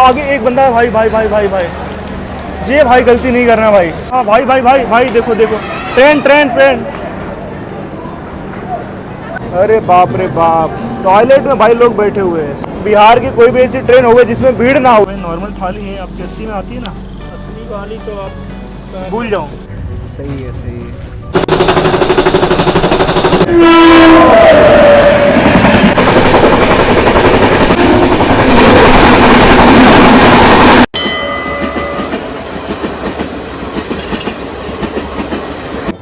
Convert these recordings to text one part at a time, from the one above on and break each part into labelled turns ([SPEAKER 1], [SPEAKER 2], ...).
[SPEAKER 1] आगे एक बंदा है भाई भाई भाई भाई भाई, ये भाई गलती नहीं करना भाई। हाँ भाई भाई भाई भाई देखो देखो, ट्रेन ट्रेन ट्रेन। अरे बाप रे बाप, टॉयलेट में भाई लोग बैठे हुए हैं। बिहार की कोई भी ऐसी ट्रेन होगी जिसमें भीड़ ना हो। नॉर्मल थाली है आपकी 80 में आती है ना, 80 वाली तो आप भूल जाओ। सही है सही है।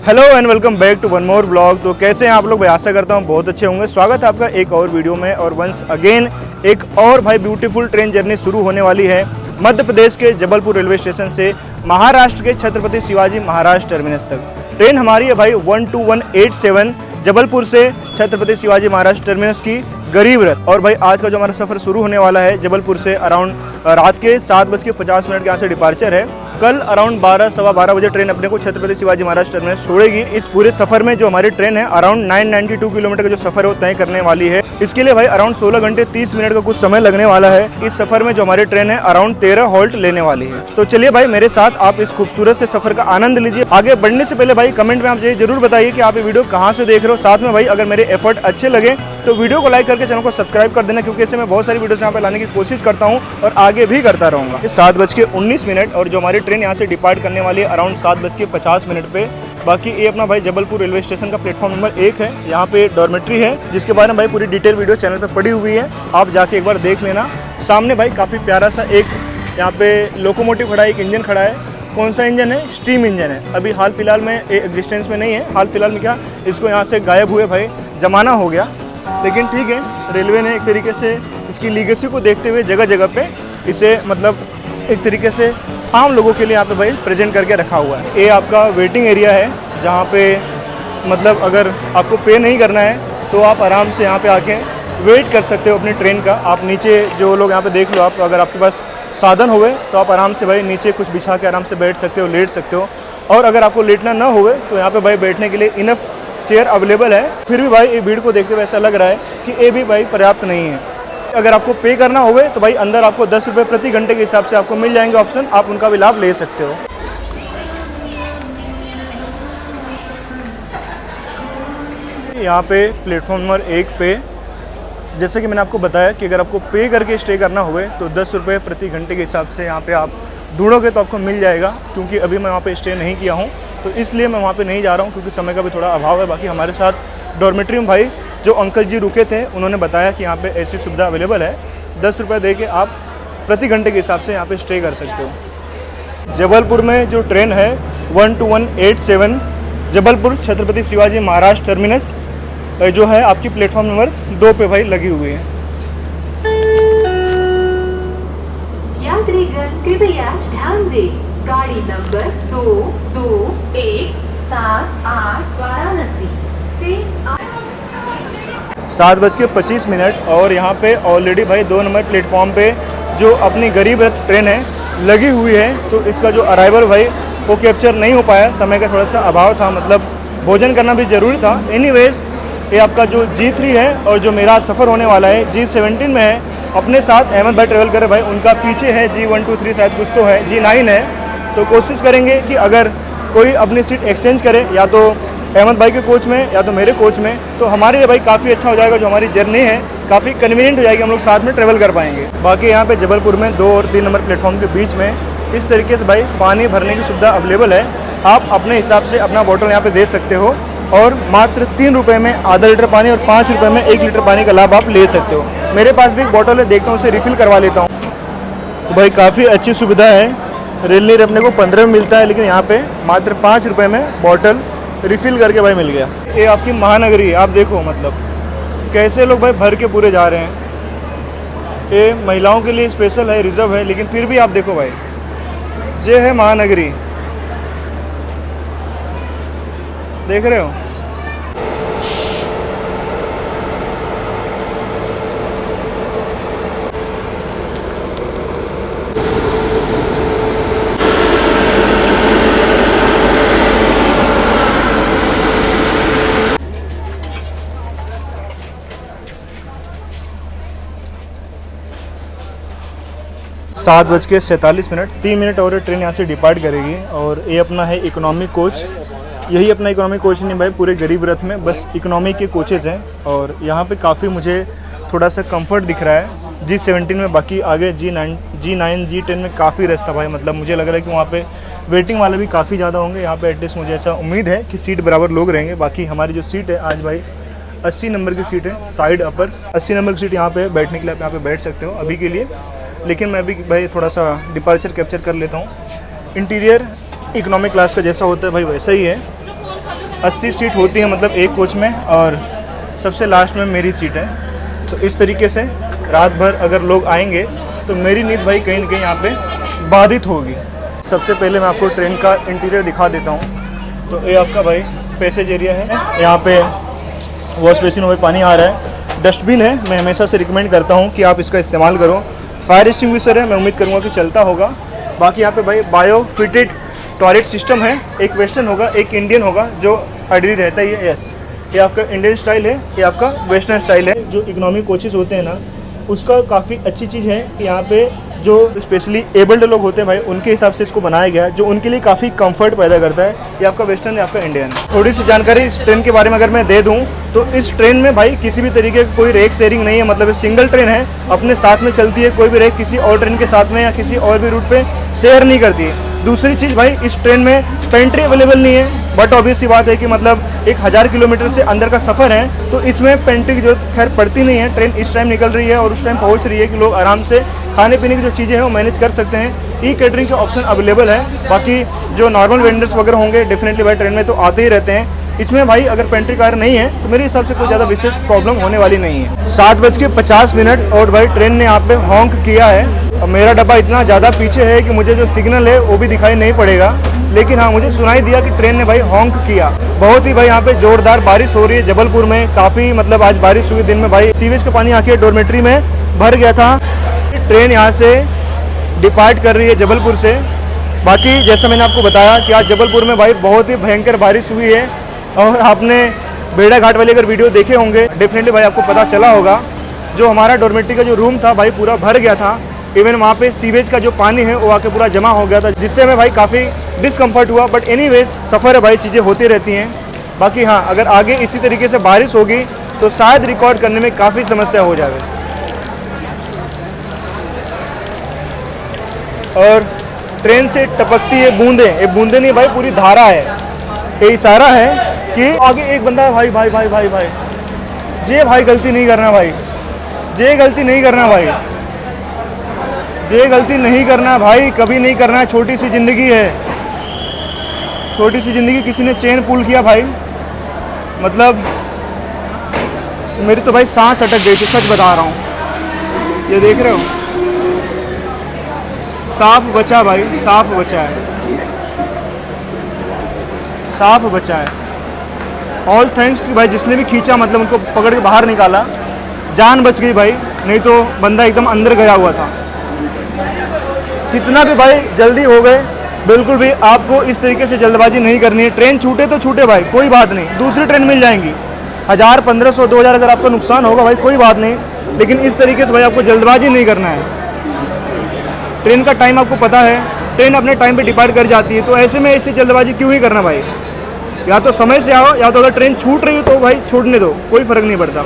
[SPEAKER 1] Hello and welcome back to one more blog. तो कैसे हैं आप लोग भाई, आशा करता हूँ बहुत अच्छे होंगे। स्वागत है आपका एक और वीडियो में, और वंस अगेन एक और भाई ब्यूटीफुल ट्रेन जर्नी शुरू होने वाली है मध्य प्रदेश के जबलपुर रेलवे स्टेशन से महाराष्ट्र के छत्रपति शिवाजी महाराज टर्मिनस तक। ट्रेन हमारी है भाई 12187 जबलपुर से छत्रपति शिवाजी महाराज टर्मिनस की गरीब रथ। और भाई आज का जो हमारा सफ़र शुरू होने वाला है जबलपुर से अराउंड रात के 7:50 के यहाँ से डिपार्चर है। कल अराउंड 12 सवा 12 बजे ट्रेन अपने को छत्रपति शिवाजी महाराज टर्मिनस छोड़ेगी। इस पूरे सफर में जो हमारी ट्रेन है अराउंड 992 किलोमीटर का जो सफर है वो तय करने वाली है। इसके लिए भाई अराउंड 16 घंटे 30 मिनट का कुछ समय लगने वाला है। इस सफर में जो हमारी ट्रेन है अराउंड 13 हॉल्ट लेने वाली है। तो चलिए भाई मेरे साथ आप इस खूबसूरत से सफर का आनंद लीजिए। आगे बढ़ने से पहले भाई कमेंट में आप ये जरूर बताइए कि आप ये वीडियो कहाँ से देख रहे हो। साथ में भाई अगर मेरे एफर्ट अच्छे लगे तो वीडियो को लाइक करके चैनल को सब्सक्राइब कर देना, क्योंकि ऐसे मैं बहुत सारी वीडियोस यहाँ पे लाने की कोशिश करता हूँ और आगे भी करता रहूँगा। 7:19 और जो हमारी ट्रेन यहाँ से डिपार्ट करने वाली है अराउंड 7:50 पे। बाकी ये अपना भाई जबलपुर रेलवे स्टेशन का प्लेटफॉर्म नंबर 1 है। यहाँ पे डॉर्मेट्री है जिसके बारे में भाई पूरी डिटेल वीडियो चैनल पे पड़ी हुई है, आप जाके एक बार देख लेना। सामने भाई काफ़ी प्यारा सा एक यहाँ पे लोकोमोटिव खड़ा है, एक इंजन खड़ा है। कौन सा इंजन है? स्टीम इंजन है। अभी हाल फिलहाल में एग्जिस्टेंस में नहीं है। हाल फिलहाल में क्या, इसको यहाँ से गायब हुए भाई जमाना हो गया, लेकिन ठीक है रेलवे ने एक तरीके से इसकी लीगेसी को देखते हुए जगह जगह पे इसे मतलब एक तरीके से आम लोगों के लिए यहाँ पे भाई प्रेजेंट करके रखा हुआ है। ये आपका वेटिंग एरिया है जहाँ पे मतलब अगर आपको पे नहीं करना है तो आप आराम से यहाँ पे आके वेट कर सकते हो अपनी ट्रेन का। आप नीचे जो लोग यहाँ पे देख लो आप, अगर आपके पास साधन होवे तो आप आराम से भाई नीचे कुछ बिछा के आराम से बैठ सकते हो, लेट सकते हो। और अगर आपको लेटना ना होवे तो यहाँ पे भाई बैठने के लिए इनफ चेयर अवेलेबल है। फिर भी भाई ये भीड़ को देखते हुए ऐसा लग रहा है कि ये भी भाई पर्याप्त नहीं है। अगर आपको पे करना होवे तो भाई अंदर आपको 10 रुपये प्रति घंटे के हिसाब से आपको मिल जाएंगे ऑप्शन, आप उनका भी लाभ ले सकते हो। यहाँ पे प्लेटफॉर्म नंबर 1 पे जैसे कि मैंने आपको बताया कि अगर आपको पे करके स्टे करना हुए तो 10 रुपये प्रति घंटे के हिसाब से यहाँ पे आप ढूंढोगे तो आपको मिल जाएगा। क्योंकि अभी मैं वहाँ पे स्टे नहीं किया हूँ तो इसलिए मैं वहाँ पे नहीं जा रहा हूँ, क्योंकि समय का भी थोड़ा अभाव है। बाकी हमारे साथ डॉर्मेट्री में भाई जो अंकल जी रुके थे उन्होंने बताया कि यहाँ पे ऐसी सुविधा अवेलेबल है। 10 रुपये दे के आप प्रति घंटे के हिसाब से यहाँ पे स्टे कर सकते हो। जबलपुर में जो ट्रेन है 12187 जबलपुर छत्रपति शिवाजी महाराज टर्मिनस जो है आपकी प्लेटफॉर्म नंबर 2 पे भाई लगी हुई है।
[SPEAKER 2] यात्रीगण कृपया ध्यान दें, गाड़ी नंबर 2217 वाराणसी से
[SPEAKER 1] 7:25 और यहाँ पे ऑलरेडी भाई 2 नंबर प्लेटफॉर्म पे जो अपनी गरीब रथ ट्रेन है लगी हुई है। तो इसका जो अराइवल भाई वो कैप्चर नहीं हो पाया, समय का थोड़ा सा अभाव था, मतलब भोजन करना भी ज़रूरी था। एनीवेज ये आपका जो G3 है और जो मेरा सफ़र होने वाला है G17 में है। अपने साथ अहमद भाई ट्रेवल करे भाई, उनका पीछे है G123 शायद कुछ तो है, G9 है। तो कोशिश करेंगे कि अगर कोई अपनी सीट एक्सचेंज करे या तो अहमद भाई के कोच में या तो मेरे कोच में, तो हमारे लिए भाई काफ़ी अच्छा हो जाएगा। जो हमारी जर्नी है काफ़ी कन्वीनियंट हो जाएगी, हम लोग साथ में ट्रेवल कर पाएंगे। बाकी यहाँ पे जबलपुर में 2 और 3 नंबर प्लेटफॉर्म के बीच में इस तरीके से भाई पानी भरने की सुविधा अवेलेबल है। आप अपने हिसाब से अपना बोतल यहाँ पे दे सकते हो और मात्र 3 रुपये में आधा लीटर पानी और 5 रुपये में 1 लीटर पानी का लाभ आप ले सकते हो। मेरे पास भी एक बोतल है, देखता हूँ उसे रिफ़िल करवा लेता हूँ। तो भाई काफ़ी अच्छी सुविधा है। रेल नीर अपने को 15 में मिलता है, लेकिन यहाँ पे मात्र 5 रुपये में बॉटल रिफ़िल करके भाई मिल गया। ये आपकी महानगरी है, आप देखो मतलब कैसे लोग भाई भर के पूरे जा रहे हैं। ये महिलाओं के लिए स्पेशल है, रिजर्व है, लेकिन फिर भी आप देखो भाई ये है महानगरी, देख रहे हो। 7:47, 3 मिनट और ट्रेन यहाँ से डिपार्ट करेगी। और ये अपना है इकोनॉमी कोच। यही अपना इकोनॉमी कोच नहीं भाई, पूरे गरीब रथ में बस इकोनॉमी के कोचेज़ हैं। और यहाँ पे काफ़ी मुझे थोड़ा सा कंफर्ट दिख रहा है G17 में। बाकी आगे G9 G10 में काफ़ी रश था भाई, मतलब मुझे लग रहा है कि वहाँ पे वेटिंग वाले भी काफ़ी ज़्यादा होंगे। यहाँ पे एटलीस्ट मुझे ऐसा उम्मीद है कि सीट बराबर लोग रहेंगे। बाकी हमारी जो सीट है आज भाई 80 नंबर की सीट है, साइड अपर 80 नंबर की सीट यहाँ पे बैठने के लिए आप यहाँ पे बैठ सकते हो अभी के लिए। लेकिन मैं भी भाई थोड़ा सा डिपार्चर कैप्चर कर लेता हूँ। इंटीरियर इकोनॉमिक क्लास का जैसा होता है भाई वैसा ही है। 80 सीट होती है मतलब एक कोच में, और सबसे लास्ट में मेरी सीट है। तो इस तरीके से रात भर अगर लोग आएंगे तो मेरी नींद भाई कहीं ना कहीं यहाँ पे बाधित होगी। सबसे पहले मैं आपको ट्रेन का इंटीरियर दिखा देता हूँ। तो ये आपका भाई पैसेज एरिया है, यहाँ पे वॉश बेसिन में पानी आ रहा है, डस्टबिन है। मैं हमेशा से रिकमेंड करता हूँ कि आप इसका इस्तेमाल करो। फायर एक्सटिंग्विशर है, मैं उम्मीद करूँगा कि चलता होगा। बाकी यहाँ पे भाई बायो फिटेड टॉयलेट सिस्टम है, एक वेस्टर्न होगा एक इंडियन होगा, जो आइडियली रहता ही है। यस, ये आपका इंडियन स्टाइल है, ये आपका वेस्टर्न स्टाइल है। जो इकोनॉमिक कोचेस होते हैं ना, उसका काफ़ी अच्छी चीज़ है कि यहाँ पे जो स्पेशली एबल्ड लोग होते हैं भाई, उनके हिसाब से इसको बनाया गया है, जो उनके लिए काफ़ी कंफर्ट पैदा करता है। ये आपका वेस्टर्न है, आपका इंडियन। थोड़ी सी जानकारी इस ट्रेन के बारे में अगर मैं दे दूँ तो इस ट्रेन में भाई किसी भी तरीके की कोई रेक शेयरिंग नहीं है, मतलब सिंगल ट्रेन है, अपने साथ में चलती है। कोई भी रेक किसी और ट्रेन के साथ में या किसी और भी रूट पे शेयर नहीं करती है। दूसरी चीज़ भाई, इस ट्रेन में पेंट्री अवेलेबल नहीं है, बट ऑब्वियस सी बात है कि मतलब 1000 किलोमीटर से अंदर का सफ़र है, तो इसमें पेंट्री की जरूरत खैर पड़ती नहीं है। ट्रेन इस टाइम निकल रही है और उस टाइम पहुंच रही है कि लोग आराम से खाने पीने की जो चीज़ें हैं वो मैनेज कर सकते हैं। ई कैटरिंग के ऑप्शन अवेलेबल है। बाकी जो नॉर्मल वेंडर्स वगैरह होंगे डेफिनेटली भाई ट्रेन में तो आते ही रहते हैं। इसमें भाई अगर पेंट्री कार नहीं है तो मेरे हिसाब से कोई ज़्यादा विशेष प्रॉब्लम होने वाली नहीं है। 7:50 और भाई ट्रेन ने यहाँ पे हॉन्क किया है। अब मेरा डब्बा इतना ज़्यादा पीछे है कि मुझे जो सिग्नल है वो भी दिखाई नहीं पड़ेगा, लेकिन हाँ मुझे सुनाई दिया कि ट्रेन ने भाई हॉन्क किया। बहुत ही भाई यहाँ पे जोरदार बारिश हो रही है जबलपुर में, काफ़ी मतलब आज बारिश हुई दिन में भाई। सीवेज का पानी आके डॉर्मेट्री में भर गया था। ट्रेन यहाँ से डिपार्ट कर रही है जबलपुर से। बाकी जैसा मैंने आपको बताया कि आज जबलपुर में भाई बहुत ही भयंकर बारिश हुई है। और आपने बेड़ा घाट वाले अगर वीडियो देखे होंगे डेफिनेटली भाई आपको पता चला होगा, जो हमारा डॉर्मेट्री का जो रूम था भाई पूरा भर गया था। इवन वहाँ पे सीवेज का जो पानी है वो आके पूरा जमा हो गया था, जिससे हमें भाई काफ़ी डिस्कम्फर्ट हुआ। बट एनीवेज सफ़र है भाई, चीज़ें होती रहती हैं। बाकी हाँ, अगर आगे इसी तरीके से बारिश होगी तो शायद रिकॉर्ड करने में काफ़ी समस्या हो जाए। और ट्रेन से टपकती है बूंदें, ये बूंदें नहीं भाई पूरी धारा है। ये इशारा है कि आगे एक बंदा है भाई भाई भाई भाई भाई ये भाई गलती नहीं करना भाई, ये गलती नहीं करना भाई, ये गलती नहीं करना भाई, कभी नहीं करना। छोटी सी ज़िंदगी है, छोटी सी ज़िंदगी। किसी ने चेन पुल किया भाई, मतलब मेरी तो भाई सांस अटक गई थी, सच बता रहा हूँ। ये देख रहे हो, साफ बचा भाई, साफ बचा है, साफ बचा है। ऑल थैंक्स भाई जिसने भी खींचा, मतलब उनको पकड़ के बाहर निकाला, जान बच गई भाई, नहीं तो बंदा एकदम अंदर गया हुआ था। कितना भी भाई जल्दी हो गए, बिल्कुल भी आपको इस तरीके से जल्दबाजी नहीं करनी है। ट्रेन छूटे तो छूटे भाई, कोई बात नहीं, दूसरी ट्रेन मिल जाएंगी। 1000 1500 2000 अगर आपका नुकसान होगा भाई कोई बात नहीं, लेकिन इस तरीके से भाई आपको जल्दबाजी नहीं करना है। ट्रेन का टाइम आपको पता है, ट्रेन अपने टाइम पे डिपार्ट कर जाती है, तो ऐसे में इससे जल्दबाजी क्यों ही करना भाई। या तो समय से आओ, या तो अगर ट्रेन छूट रही हो तो भाई छूटने दो, कोई फ़र्क नहीं पड़ता,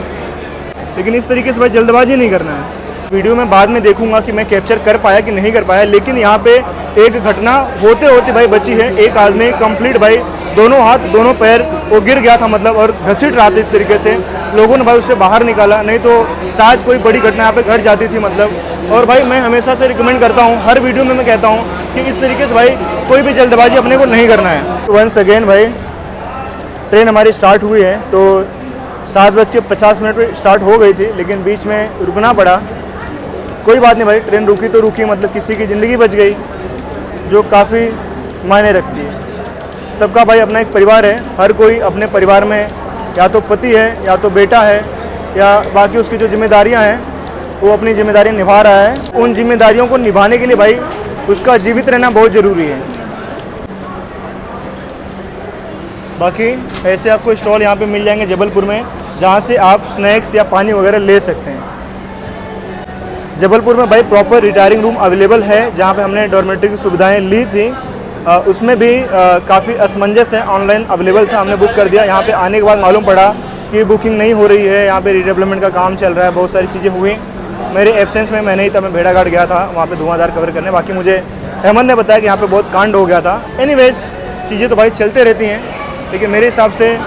[SPEAKER 1] लेकिन इस तरीके से भाई जल्दबाजी नहीं करना है। वीडियो में बाद में देखूंगा कि मैं कैप्चर कर पाया कि नहीं कर पाया, लेकिन यहाँ पे एक घटना होते होते भाई बची है। एक आदमी कंप्लीट भाई दोनों हाथ दोनों पैर वो गिर गया था, मतलब और घसीट रहा था इस तरीके से। लोगों ने भाई उससे बाहर निकाला, नहीं तो शायद कोई बड़ी घटना यहाँ पे घट जाती थी मतलब। और भाई मैं हमेशा से रिकमेंड करता हूँ, हर वीडियो में मैं कहता हूँ कि इस तरीके से भाई कोई भी जल्दबाजी अपने को नहीं करना है। वंस अगेन भाई ट्रेन हमारी स्टार्ट हुई है, तो 7:50 पर स्टार्ट हो गई थी, लेकिन बीच में रुकना पड़ा। कोई बात नहीं भाई, ट्रेन रुकी तो रुकी, मतलब किसी की ज़िंदगी बच गई, जो काफ़ी मायने रखती है। सबका भाई अपना एक परिवार है, हर कोई अपने परिवार में या तो पति है, या तो बेटा है, या बाकी उसकी जो जिम्मेदारियां हैं वो अपनी जिम्मेदारियां निभा रहा है। उन जिम्मेदारियों को निभाने के लिए भाई उसका जीवित रहना बहुत ज़रूरी है। बाकी ऐसे आपको स्टॉल यहाँ पे मिल जाएंगे जबलपुर में, जहाँ से आप स्नैक्स या पानी वगैरह ले सकते हैं। जबलपुर में भाई प्रॉपर रिटायरिंग रूम अवेलेबल है, जहाँ पे हमने डॉर्मेटरी की सुविधाएं ली थी। उसमें भी काफ़ी असमंजस है, ऑनलाइन अवेलेबल था, हमने बुक कर दिया। यहाँ पे आने के बाद मालूम पड़ा कि बुकिंग नहीं हो रही है, यहाँ पे रीडेवलपमेंट का काम चल रहा है, बहुत सारी चीज़ें हुई। मेरे एब्सेंस में मैं नहीं था, मैं भेड़ाघाट गया था वहाँ पे धुआंधार कवर करने। बाकी मुझे अहमद ने बताया कि यहाँ पे बहुत कांड हो गया था। एनीवेज चीज़ें तो भाई चलते रहती हैं, लेकिन मेरे हिसाब से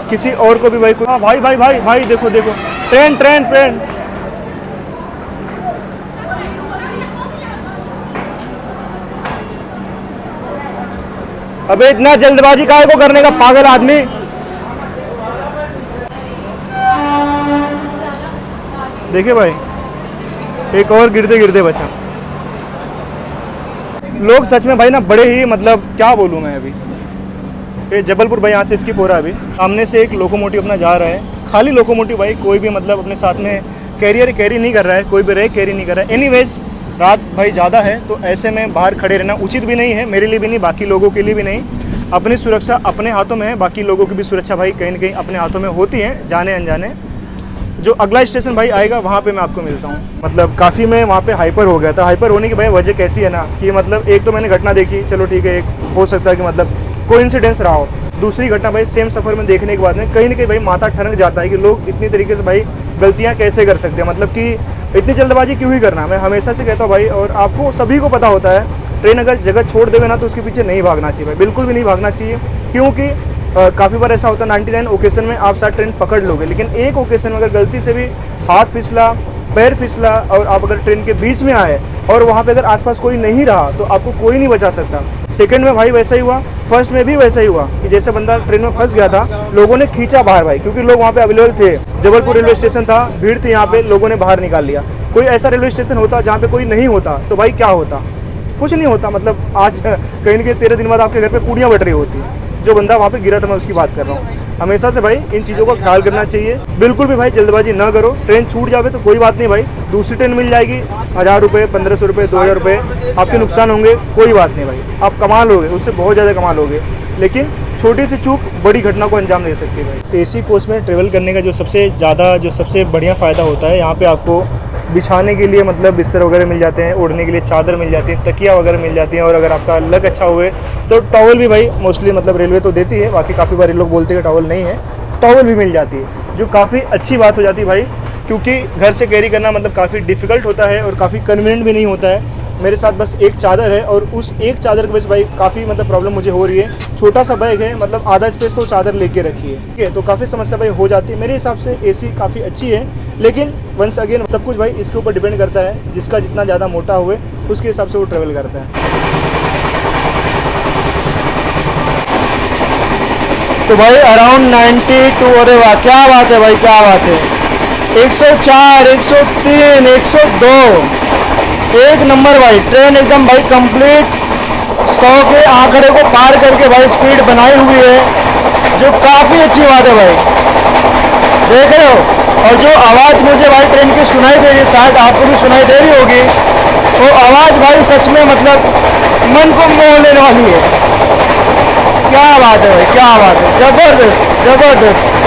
[SPEAKER 1] किसी और को भी भाई हाँ भाई भाई भाई भाई देखो देखो ट्रेन ट्रेन ट्रेन। अबे इतना जल्दबाजी काहे को करने का पागल आदमी। देखिए भाई एक और गिरते गिरते बचा। लोग सच में भाई ना बड़े ही मतलब क्या बोलूँ मैं। अभी ये जबलपुर भाई यहाँ से स्किप हो रहा है। अभी सामने से एक लोकोमोटिव अपना जा रहा है, खाली लोकोमोटिव भाई, कोई भी मतलब अपने साथ में कैरी नहीं कर रहा है, कोई भी रैक कैरी नहीं कर रहा है। एनीवेज रात भाई ज़्यादा है, तो ऐसे में बाहर खड़े रहना उचित भी नहीं है, मेरे लिए भी नहीं, बाकी लोगों के लिए भी नहीं। अपनी सुरक्षा अपने हाथों में है, बाकी लोगों की भी सुरक्षा भाई कहीं ना कहीं अपने हाथों में होती है, जाने अनजाने। जो अगला स्टेशन भाई आएगा वहाँ पे मैं आपको मिलता हूँ। मतलब काफ़ी मैं वहाँ पे हाइपर हो गया था। हाइपर होने की भाई वजह कैसी है ना कि मतलब एक तो मैंने घटना देखी, चलो ठीक है, एक हो सकता है कि मतलब कोइंसिडेंस रहा हो। दूसरी घटना भाई सेम सफ़र में देखने के बाद में कहीं ना कहीं भाई माथा ठनक जाता है कि लोग इतनी तरीके से भाई गलतियाँ कैसे कर सकते हैं, मतलब कि इतनी जल्दबाजी क्यों ही करना। मैं हमेशा से कहता हूँ भाई, और आपको सभी को पता होता है, ट्रेन अगर जगह छोड़ देवे ना तो उसके पीछे नहीं भागना चाहिए भाई, बिल्कुल भी नहीं भागना चाहिए। क्योंकि काफ़ी बार ऐसा होता है 99 ओकेजन में आप साथ ट्रेन पकड़ लोगे, लेकिन एक ओकेजन में अगर गलती से भी हाथ फिसला, पैर फिसला और आप अगर ट्रेन के बीच में आए और वहाँ पे अगर आसपास कोई नहीं रहा तो आपको कोई नहीं बचा सकता। सेकंड में भाई वैसा ही हुआ, फर्स्ट में भी वैसा ही हुआ कि जैसे बंदा ट्रेन में फंस गया था, लोगों ने खींचा बाहर भाई, क्योंकि लोग वहाँ पे अवेलेबल थे। जबलपुर रेलवे स्टेशन था, भीड़ थी यहाँ पे, लोगों ने बाहर निकाल लिया। कोई ऐसा रेलवे स्टेशन होता जहाँ पे कोई नहीं होता तो भाई क्या होता, कुछ नहीं होता। मतलब आज कहीं ना कहीं 13 दिन बाद आपके घर पे पूड़ियाँ बट रही होती। जो बंदा वहाँ पे गिरा था मैं उसकी बात कर रहा हूँ। हमेशा से भाई इन चीज़ों का ख्याल करना चाहिए, बिल्कुल भी भाई जल्दबाजी ना करो। ट्रेन छूट जावे तो कोई बात नहीं भाई, दूसरी ट्रेन मिल जाएगी, 1000 रुपये, 1500 रुपये, 2000 रुपये आपके नुकसान होंगे, कोई बात नहीं भाई, आप कमा लोगे, उससे बहुत ज़्यादा कमा लोगे। लेकिन छोटी सी चूक बड़ी घटना को अंजाम दे सकती है भाई। एसी कोच में ट्रेवल करने का जो सबसे बढ़िया फ़ायदा होता है, यहाँ पे आपको बिछाने के लिए मतलब बिस्तर वगैरह मिल जाते हैं, ओढ़ने के लिए चादर मिल जाती है, तकिया वगैरह मिल जाती हैं, और अगर आपका लक अच्छा हुए तो टॉवल भी भाई मोस्टली मतलब रेलवे तो देती है, बाकी काफ़ी बार लोग बोलते हैं टॉवल नहीं है, टॉवल भी मिल जाती है, जो काफ़ी अच्छी बात हो जाती है भाई। क्योंकि घर से कैरी करना मतलब काफ़ी डिफ़िकल्ट होता है और काफ़ी कन्वीनियंट भी नहीं होता है। मेरे साथ बस एक चादर है और उस एक चादर की वजह से भाई काफ़ी मतलब प्रॉब्लम मुझे हो रही है। छोटा सा बैग है, मतलब आधा स्पेस तो चादर लेके रखी है, ठीक है, तो काफ़ी समस्या भाई हो जाती है। मेरे हिसाब से एसी काफ़ी अच्छी है, लेकिन वंस अगेन सब कुछ भाई इसके ऊपर डिपेंड करता है, जिसका जितना ज़्यादा मोटा हुए उसके हिसाब से वो ट्रेवल करता है। तो भाई अराउंड 92, अरे वाह क्या बात है भाई, क्या बात है। 104, 103, 102, एक नंबर भाई। ट्रेन एकदम भाई कंप्लीट 100 के आंकड़े को पार करके भाई स्पीड बनाई हुई है, जो काफ़ी अच्छी बात है भाई, देख रहे हो। और जो आवाज़ मुझे भाई ट्रेन की सुनाई दे रही है, शायद आपको भी सुनाई दे रही होगी, वो आवाज़ भाई सच में मतलब मन को मोह लेने वाली है। क्या बात है भाई, क्या बात है, ज़बरदस्त ज़बरदस्त।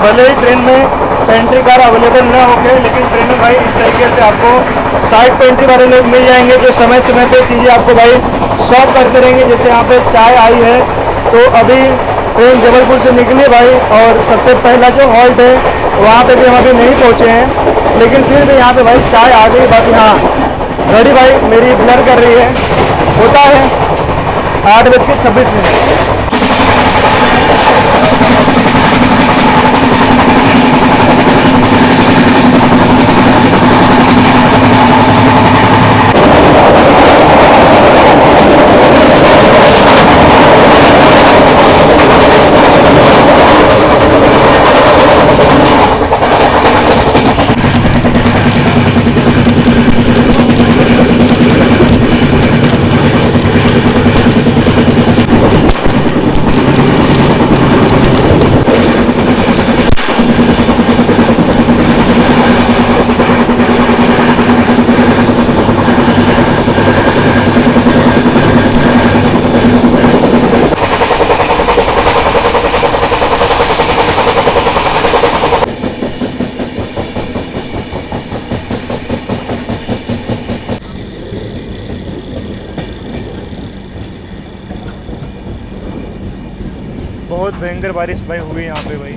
[SPEAKER 1] भले ही ट्रेन में पेंट्री कार अवेलेबल ना होके, लेकिन ट्रेन में भाई इस तरीके से आपको साइड पेंट्री वाले लोग मिल जाएंगे, जो समय समय पे चीज़ें आपको भाई सर्व करते रहेंगे। जैसे यहाँ पे चाय आई है, तो अभी ट्रेन जबलपुर से निकली भाई, और सबसे पहला जो हॉल्ट है वहाँ पे भी हम अभी नहीं पहुँचे हैं, लेकिन फिर भी यहाँ पे भाई चाय आ गई। बाकी हाँ, घड़ी भाई मेरी ब्लर कर रही है, होता है 8:26। बहुत भयंकर बारिश भाई हुई यहाँ पे भाई।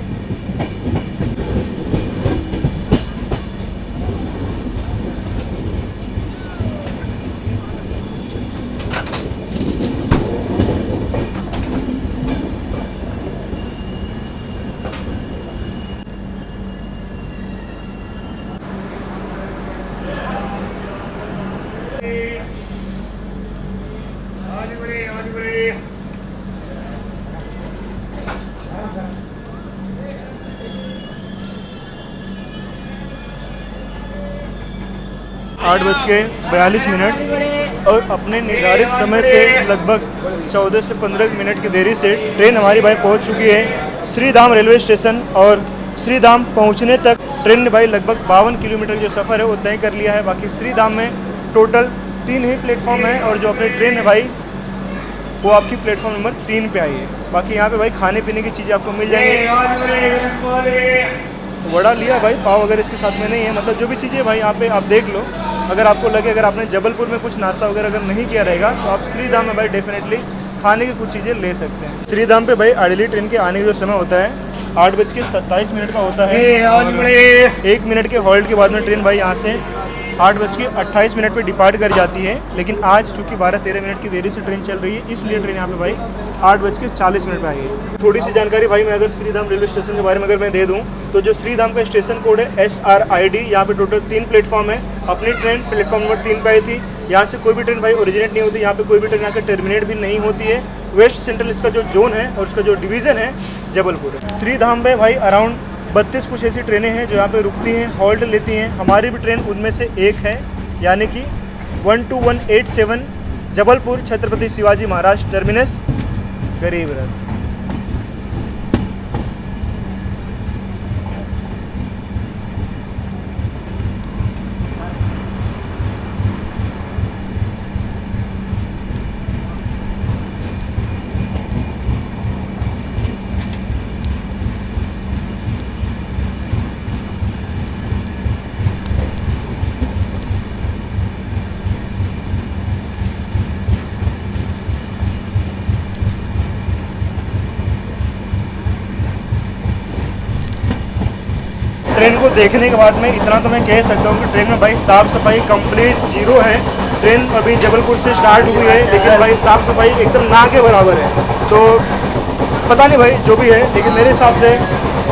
[SPEAKER 1] आज 8:42 और अपने निर्धारित समय से लगभग 14 से 15 मिनट की देरी से ट्रेन हमारी भाई पहुंच चुकी है श्रीधाम रेलवे स्टेशन। और श्रीधाम पहुंचने तक ट्रेन ने भाई लगभग 52 किलोमीटर जो सफ़र है वो तय कर लिया है। बाकी श्रीधाम में टोटल 3 ही प्लेटफॉर्म है और जो अपनी ट्रेन है भाई वो आपकी प्लेटफॉर्म नंबर 3 पे आई है। बाकी यहाँ पे भाई खाने पीने की चीज़ें आपको मिल जाएंगी। वड़ा लिया भाई, पाव वगैरह इसके साथ में नहीं है, मतलब जो भी चीज़ें भाई यहाँ पे आप देख लो। अगर आपको लगे अगर आपने जबलपुर में कुछ नाश्ता वगैरह अगर नहीं किया रहेगा तो आप श्रीधाम में भाई डेफिनेटली खाने की कुछ चीज़ें ले सकते हैं। श्रीधाम पे भाई आर्डिली ट्रेन के आने का जो समय होता है 8:27 का होता है। 1 मिनट के हॉल्ट के बाद में ट्रेन भाई यहाँ से 8:28 पे डिपार्ट कर जाती है। लेकिन आज चूँकि 12-13 मिनट की देरी से ट्रेन चल रही है इसलिए ट्रेन यहाँ पे भाई 8:40 पे आई है। थोड़ी सी जानकारी भाई मैं अगर श्रीधाम रेलवे स्टेशन के बारे में अगर मैं दे दूँ तो जो श्रीधाम का स्टेशन कोड है SRID। यहाँ पे टोटल 3 प्लेटफॉर्म है। अपनी ट्रेन प्लेटफॉर्म नंबर 3 पे आई थी। यहाँ से कोई भी ट्रेन भाई ओरिजिनेट नहीं होती, यहाँ पे कोई भी ट्रेन यहाँ पे टर्मिनेट भी नहीं होती है। वेस्ट सेंट्रल इसका जो जोन है और उसका जो डिवीज़न है जबलपुर है। श्रीधाम में भाई अराउंड 32 कुछ ऐसी ट्रेनें हैं जो यहाँ पे रुकती हैं, हॉल्ट लेती हैं। हमारी भी ट्रेन उनमें से एक है, यानी कि 12187 जबलपुर छत्रपति शिवाजी महाराज टर्मिनस गरीब रथ। ट्रेन को देखने के बाद में इतना तो मैं कह सकता हूँ कि ट्रेन में भाई साफ़ सफाई कंप्लीट जीरो है। ट्रेन अभी जबलपुर से स्टार्ट हुई है लेकिन भाई साफ़ सफाई एकदम ना के बराबर है। तो पता नहीं भाई जो भी है, लेकिन मेरे हिसाब से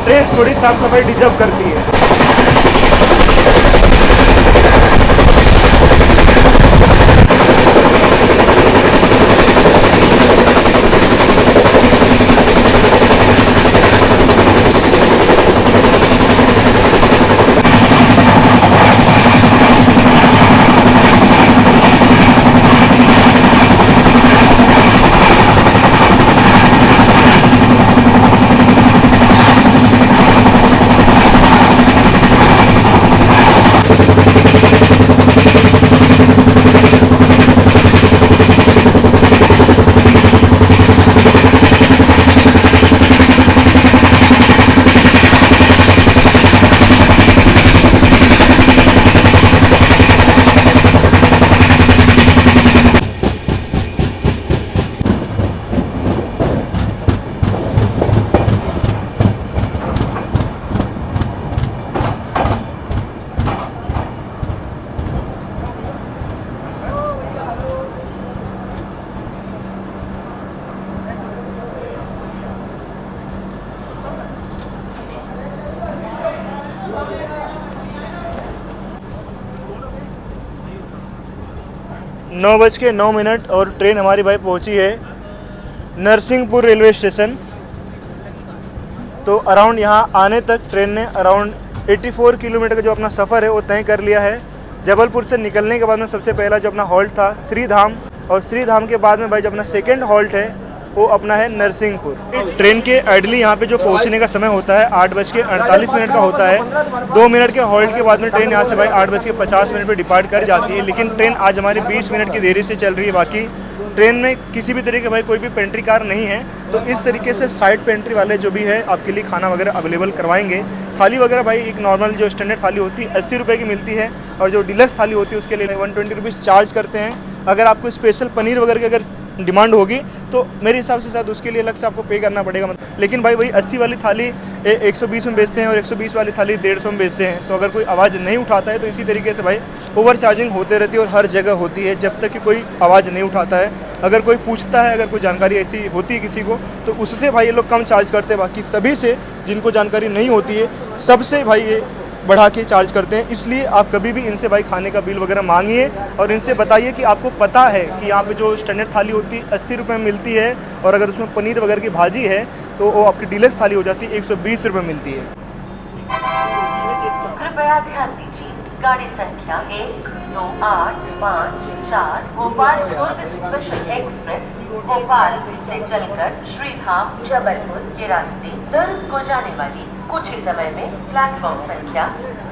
[SPEAKER 1] ट्रेन थोड़ी साफ़ सफाई डिजर्व करती है। 9:09 और ट्रेन हमारी भाई पहुंची है नरसिंहपुर रेलवे स्टेशन। तो अराउंड यहाँ आने तक ट्रेन ने अराउंड 84 किलोमीटर का जो अपना सफ़र है वो तय कर लिया है। जबलपुर से निकलने के बाद में सबसे पहला जो अपना हॉल्ट था श्रीधाम, और श्रीधाम के बाद में भाई जो अपना सेकेंड हॉल्ट है वो अपना है नरसिंहपुर। ट्रेन के आइडली यहाँ पे जो पहुँचने का समय होता है 8:48 का होता है। 2 मिनट के हॉल्ट के बाद में ट्रेन यहाँ से भाई 8:50 पे डिपार्ट कर जाती है। लेकिन ट्रेन आज हमारी 20 मिनट की देरी से चल रही है। बाकी ट्रेन में किसी भी तरीके भाई कोई भी पेंट्री कार नहीं है, तो इस तरीके से साइड पेंट्री वाले जो भी है आपके लिए खाना वगैरह अवेलेबल करवाएंगे। थाली वगैरह भाई एक नॉर्मल जो स्टैंडर्ड थाली होती है 80 रुपये की मिलती है, और जो डिलक्स थाली होती है उसके लिए 120 रुपीज़ चार्ज करते हैं। अगर आपको स्पेशल पनीर वगैरह की अगर डिमांड होगी तो मेरे हिसाब से शायद उसके लिए अलग से आपको पे करना पड़ेगा। लेकिन भाई वही 80 वाली थाली 120 में बेचते हैं और 120 वाली थाली 150 में बेचते हैं। तो अगर कोई आवाज़ नहीं उठाता है तो इसी तरीके से भाई ओवर चार्जिंग होते रहती है और हर जगह होती है जब तक कि कोई आवाज़ नहीं उठाता है। अगर कोई पूछता है, अगर कोई जानकारी ऐसी होती है किसी को, तो उससे भाई ये लोग कम चार्ज करते हैं। बाकी सभी से जिनको जानकारी नहीं होती है सबसे भाई ये बढ़ा के चार्ज करते हैं। इसलिए आप कभी भी इनसे भाई खाने का बिल वगैरह मांगिए और इनसे बताइए कि आपको पता है कि यहाँ पे जो स्टैंडर्ड थाली होती है 80 रुपये में मिलती है, और अगर उसमें पनीर वगैरह की भाजी है तो वो आपकी डिलक्स थाली हो जाती है 120 रुपये मिलती है।
[SPEAKER 3] कृपया ध्यान दीजिए, गाड़ी संख्या 12854 भोपाल पूर्व स्पेशल एक्सप्रेस भोपाल से चलकर श्रीधाम जबलपुर के रास्ते दुर्ग को जाने वाली कुछ ही समय में प्लेटफॉर्म संख्या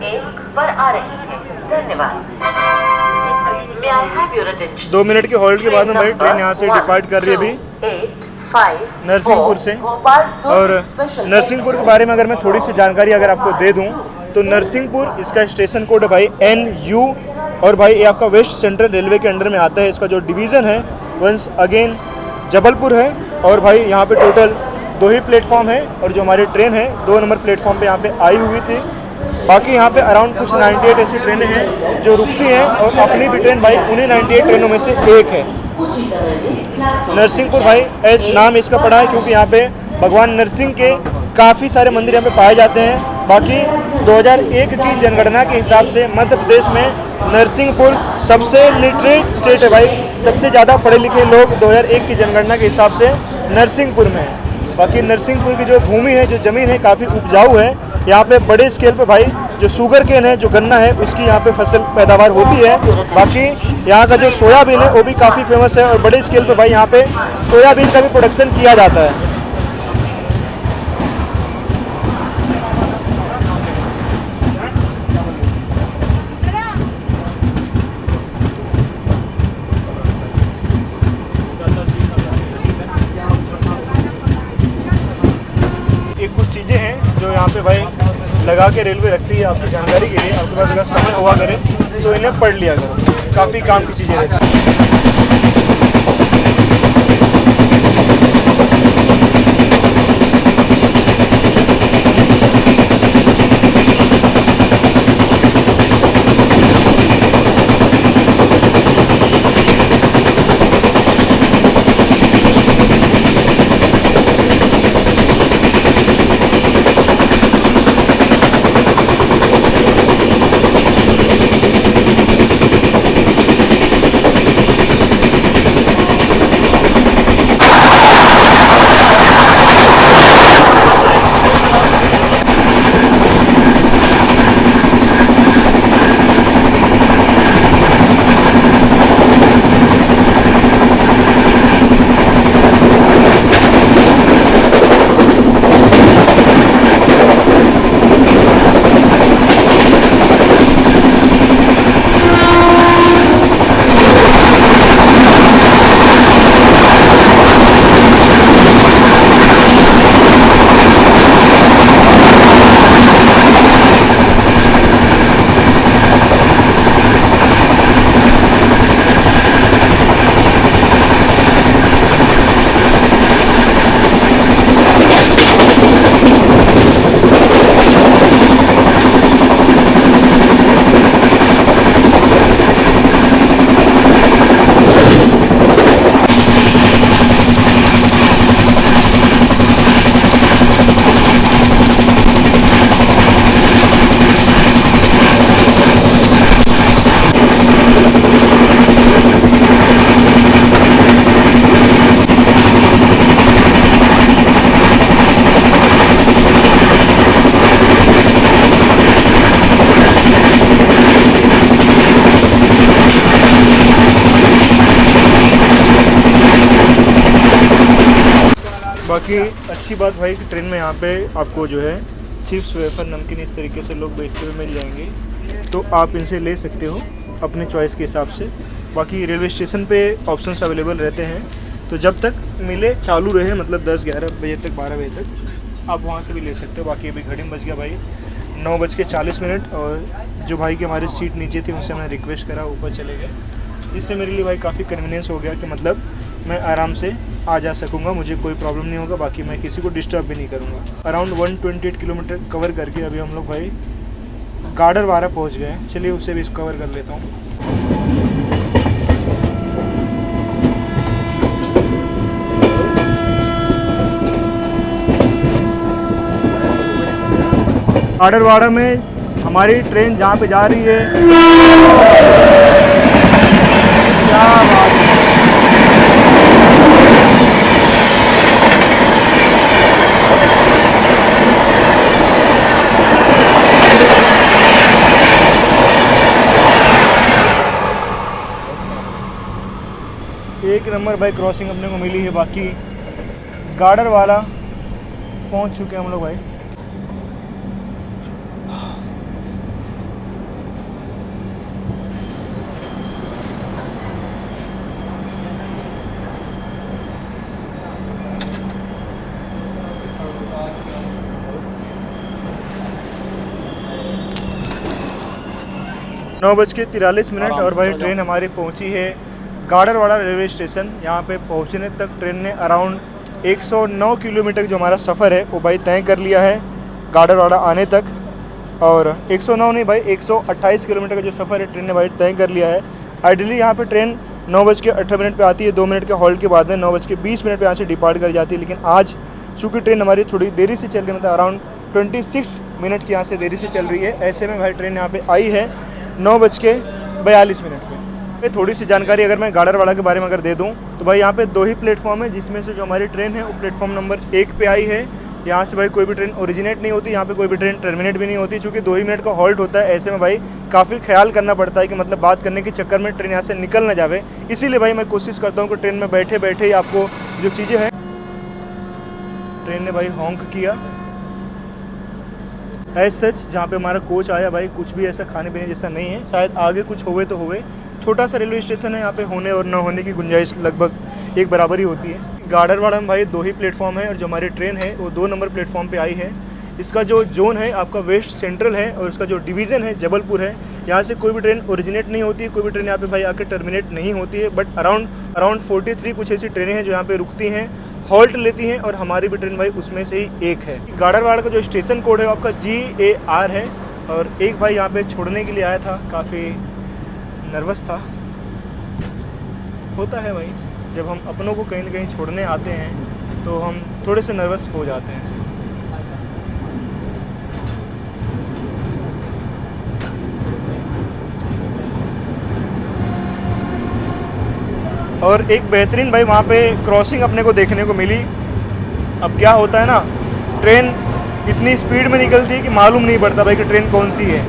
[SPEAKER 3] 1 पर आ रही है। धन्यवाद।
[SPEAKER 1] 2 मिनट के हॉल्ट के बाद में भाई ट्रेन यहाँ से डिपार्ट कर रही है अभी नरसिंहपुर से। और नरसिंहपुर के बारे में अगर मैं थोड़ी सी जानकारी अगर आपको दे दूं तो नरसिंहपुर इसका स्टेशन कोड है भाई NU, और भाई ये आपका वेस्ट सेंट्रल रेलवे के अंडर में आता है। इसका जो डिवीज़न है वंस अगेन जबलपुर है। और भाई यहाँ पे टोटल 2 ही प्लेटफॉर्म है, और जो हमारी ट्रेन है 2 नंबर प्लेटफॉर्म पे यहाँ पे आई हुई थी। बाकी यहाँ पे अराउंड कुछ 98 ऐसी ट्रेनें हैं जो रुकती हैं, और अपनी भी ट्रेन भाई उन्हीं 98 ट्रेनों में से एक है। नरसिंहपुर भाई ऐसा नाम इसका पड़ा है क्योंकि यहाँ पे भगवान नरसिंह के काफ़ी सारे मंदिर यहाँ पे पाए जाते हैं। बाकी 2001 की जनगणना के हिसाब से मध्य प्रदेश में नरसिंहपुर सबसे लिटरेट स्टेट है भाई। सबसे ज़्यादा पढ़े लिखे लोग 2001 की जनगणना के हिसाब से नरसिंहपुर में है। बाकी नरसिंहपुर की जो भूमि है, जो ज़मीन है, काफ़ी उपजाऊ है। यहाँ पे बड़े स्केल पे भाई जो शुगर केन है, जो गन्ना है, उसकी यहाँ पे फसल पैदावार होती है। बाकी यहाँ का जो सोयाबीन है वो भी काफ़ी फेमस है, और बड़े स्केल पे भाई यहाँ पे सोयाबीन का भी प्रोडक्शन किया जाता है। कुछ चीज़ें हैं जो यहाँ पे भाई लगा के रेलवे रखती है आपकी जानकारी के लिए। आपके पास अगर समय हुआ करे तो इन्हें पढ़ लिया करो, काफ़ी काम की चीज़ें रहती हैं। बाकी अच्छी बात भाई कि ट्रेन में यहाँ पे आपको जो है चिप्स, वेफर, नमकीन इस तरीके से लोग बेचते हुए मिल जाएंगे, तो आप इनसे ले सकते हो अपने चॉइस के हिसाब से। बाकी रेलवे स्टेशन पे ऑप्शंस अवेलेबल रहते हैं, तो जब तक मिले चालू रहे, मतलब 10-11 बजे तक, 12 बजे तक आप वहाँ से भी ले सकते हो। बाकी अभी घड़ी में बज गया भाई 9:40, और जो भाई की हमारी सीट नीचे थी उनसे मैंने रिक्वेस्ट करा ऊपर चले गए। इससे मेरे लिए भाई काफ़ी कन्वीनियंस हो गया कि मतलब मैं आराम से आ जा सकूँगा, मुझे कोई प्रॉब्लम नहीं होगा। बाकी मैं किसी को डिस्टर्ब भी नहीं करूँगा। अराउंड 128 किलोमीटर कवर करके अभी हम लोग भाई गाडरवारा पहुँच गए हैं। चलिए उसे भी कवर कर लेता हूँ। गाडरवाड़ा में हमारी ट्रेन जहाँ पे जा रही है, क्या बात है। एक नंबर भाई क्रॉसिंग अपने को मिली है। बाकी गाडरवाड़ा पहुँच चुके हैं हम लोग भाई। नौ बज के 43 मिनट और भाई ट्रेन हमारी पहुंची है गाडरवाड़ा रेलवे स्टेशन। यहाँ पे पहुंचने तक ट्रेन ने अराउंड 109 किलोमीटर जो हमारा सफ़र है वो भाई तय कर लिया है गाडरवाड़ा आने तक। और 109 नहीं भाई 128 किलोमीटर का जो सफ़र है ट्रेन ने भाई तय कर लिया है। आइडियली यहाँ पे ट्रेन 9:18 पे आती है, 2 मिनट के हॉल्ट के बाद में 9:20 पे यहाँ से डिपार्ट कर जाती है। लेकिन आज चूँकि ट्रेन हमारी थोड़ी देरी से चल रही है, मतलब अराउंड 26 मिनट की यहाँ से देरी से चल रही है। ऐसे में भाई ट्रेन यहाँ पे आई है 9:42 पे। थोड़ी सी जानकारी अगर मैं गाडरवाड़ा के बारे में अगर दे दूं तो भाई यहाँ पे 2 ही प्लेटफॉर्म है, जिसमें से जो हमारी ट्रेन है वो प्लेटफॉर्म नंबर 1 पे आई है। यहाँ से भाई कोई भी ट्रेन ओरिजिनेट नहीं होती, यहाँ पे कोई भी ट्रेन टर्मिनेट भी नहीं होती, क्योंकि 2 ही मिनट का हॉल्ट होता है। ऐसे में भाई काफ़ी ख्याल करना पड़ता है कि मतलब बात करने के चक्कर में ट्रेन यहाँ से निकल ना जावे। इसीलिए भाई मैं कोशिश करता हूँ कि ट्रेन में बैठे बैठे ही आपको जो चीज़ें हैं। ट्रेन ने भाई हॉन्क किया एज सच। जहाँ पे हमारा कोच आया भाई कुछ भी ऐसा खाने पीने जैसा नहीं है, शायद आगे कुछ होवे तो होवे। छोटा सा रेलवे स्टेशन है, यहाँ पे होने और न होने की गुंजाइश लगभग एक बराबर ही होती है। गाडरवाड़ा में भाई 2 ही प्लेटफॉर्म है और जो हमारी ट्रेन है वो 2 नंबर प्लेटफॉर्म पे आई है। इसका जो जोन है आपका वेस्ट सेंट्रल है और इसका जो डिवीज़न है जबलपुर है। यहाँ से कोई भी ट्रेन ओरिजिनेट नहीं होती है, कोई भी ट्रेन यहाँ पे भाई आके टर्मिनेट नहीं होती है। बट अराउंड 43 कुछ ऐसी ट्रेनें हैं जो यहाँ पे रुकती हैं, हॉल्ट लेती हैं, और हमारी भी ट्रेन भाई उसमें से ही एक है। गाडरवाड़ा का जो स्टेशन कोड है वो आपका GAR है। और एक भाई यहाँ पे छोड़ने के लिए आया था, काफ़ी नर्वस था। होता है भाई, जब हम अपनों को कहीं ना कहीं छोड़ने आते हैं तो हम थोड़े से नर्वस हो जाते हैं। और एक बेहतरीन भाई वहाँ पे क्रॉसिंग अपने को देखने को मिली। अब क्या होता है ना, ट्रेन इतनी स्पीड में निकलती है कि मालूम नहीं पड़ता भाई कि ट्रेन कौन सी है।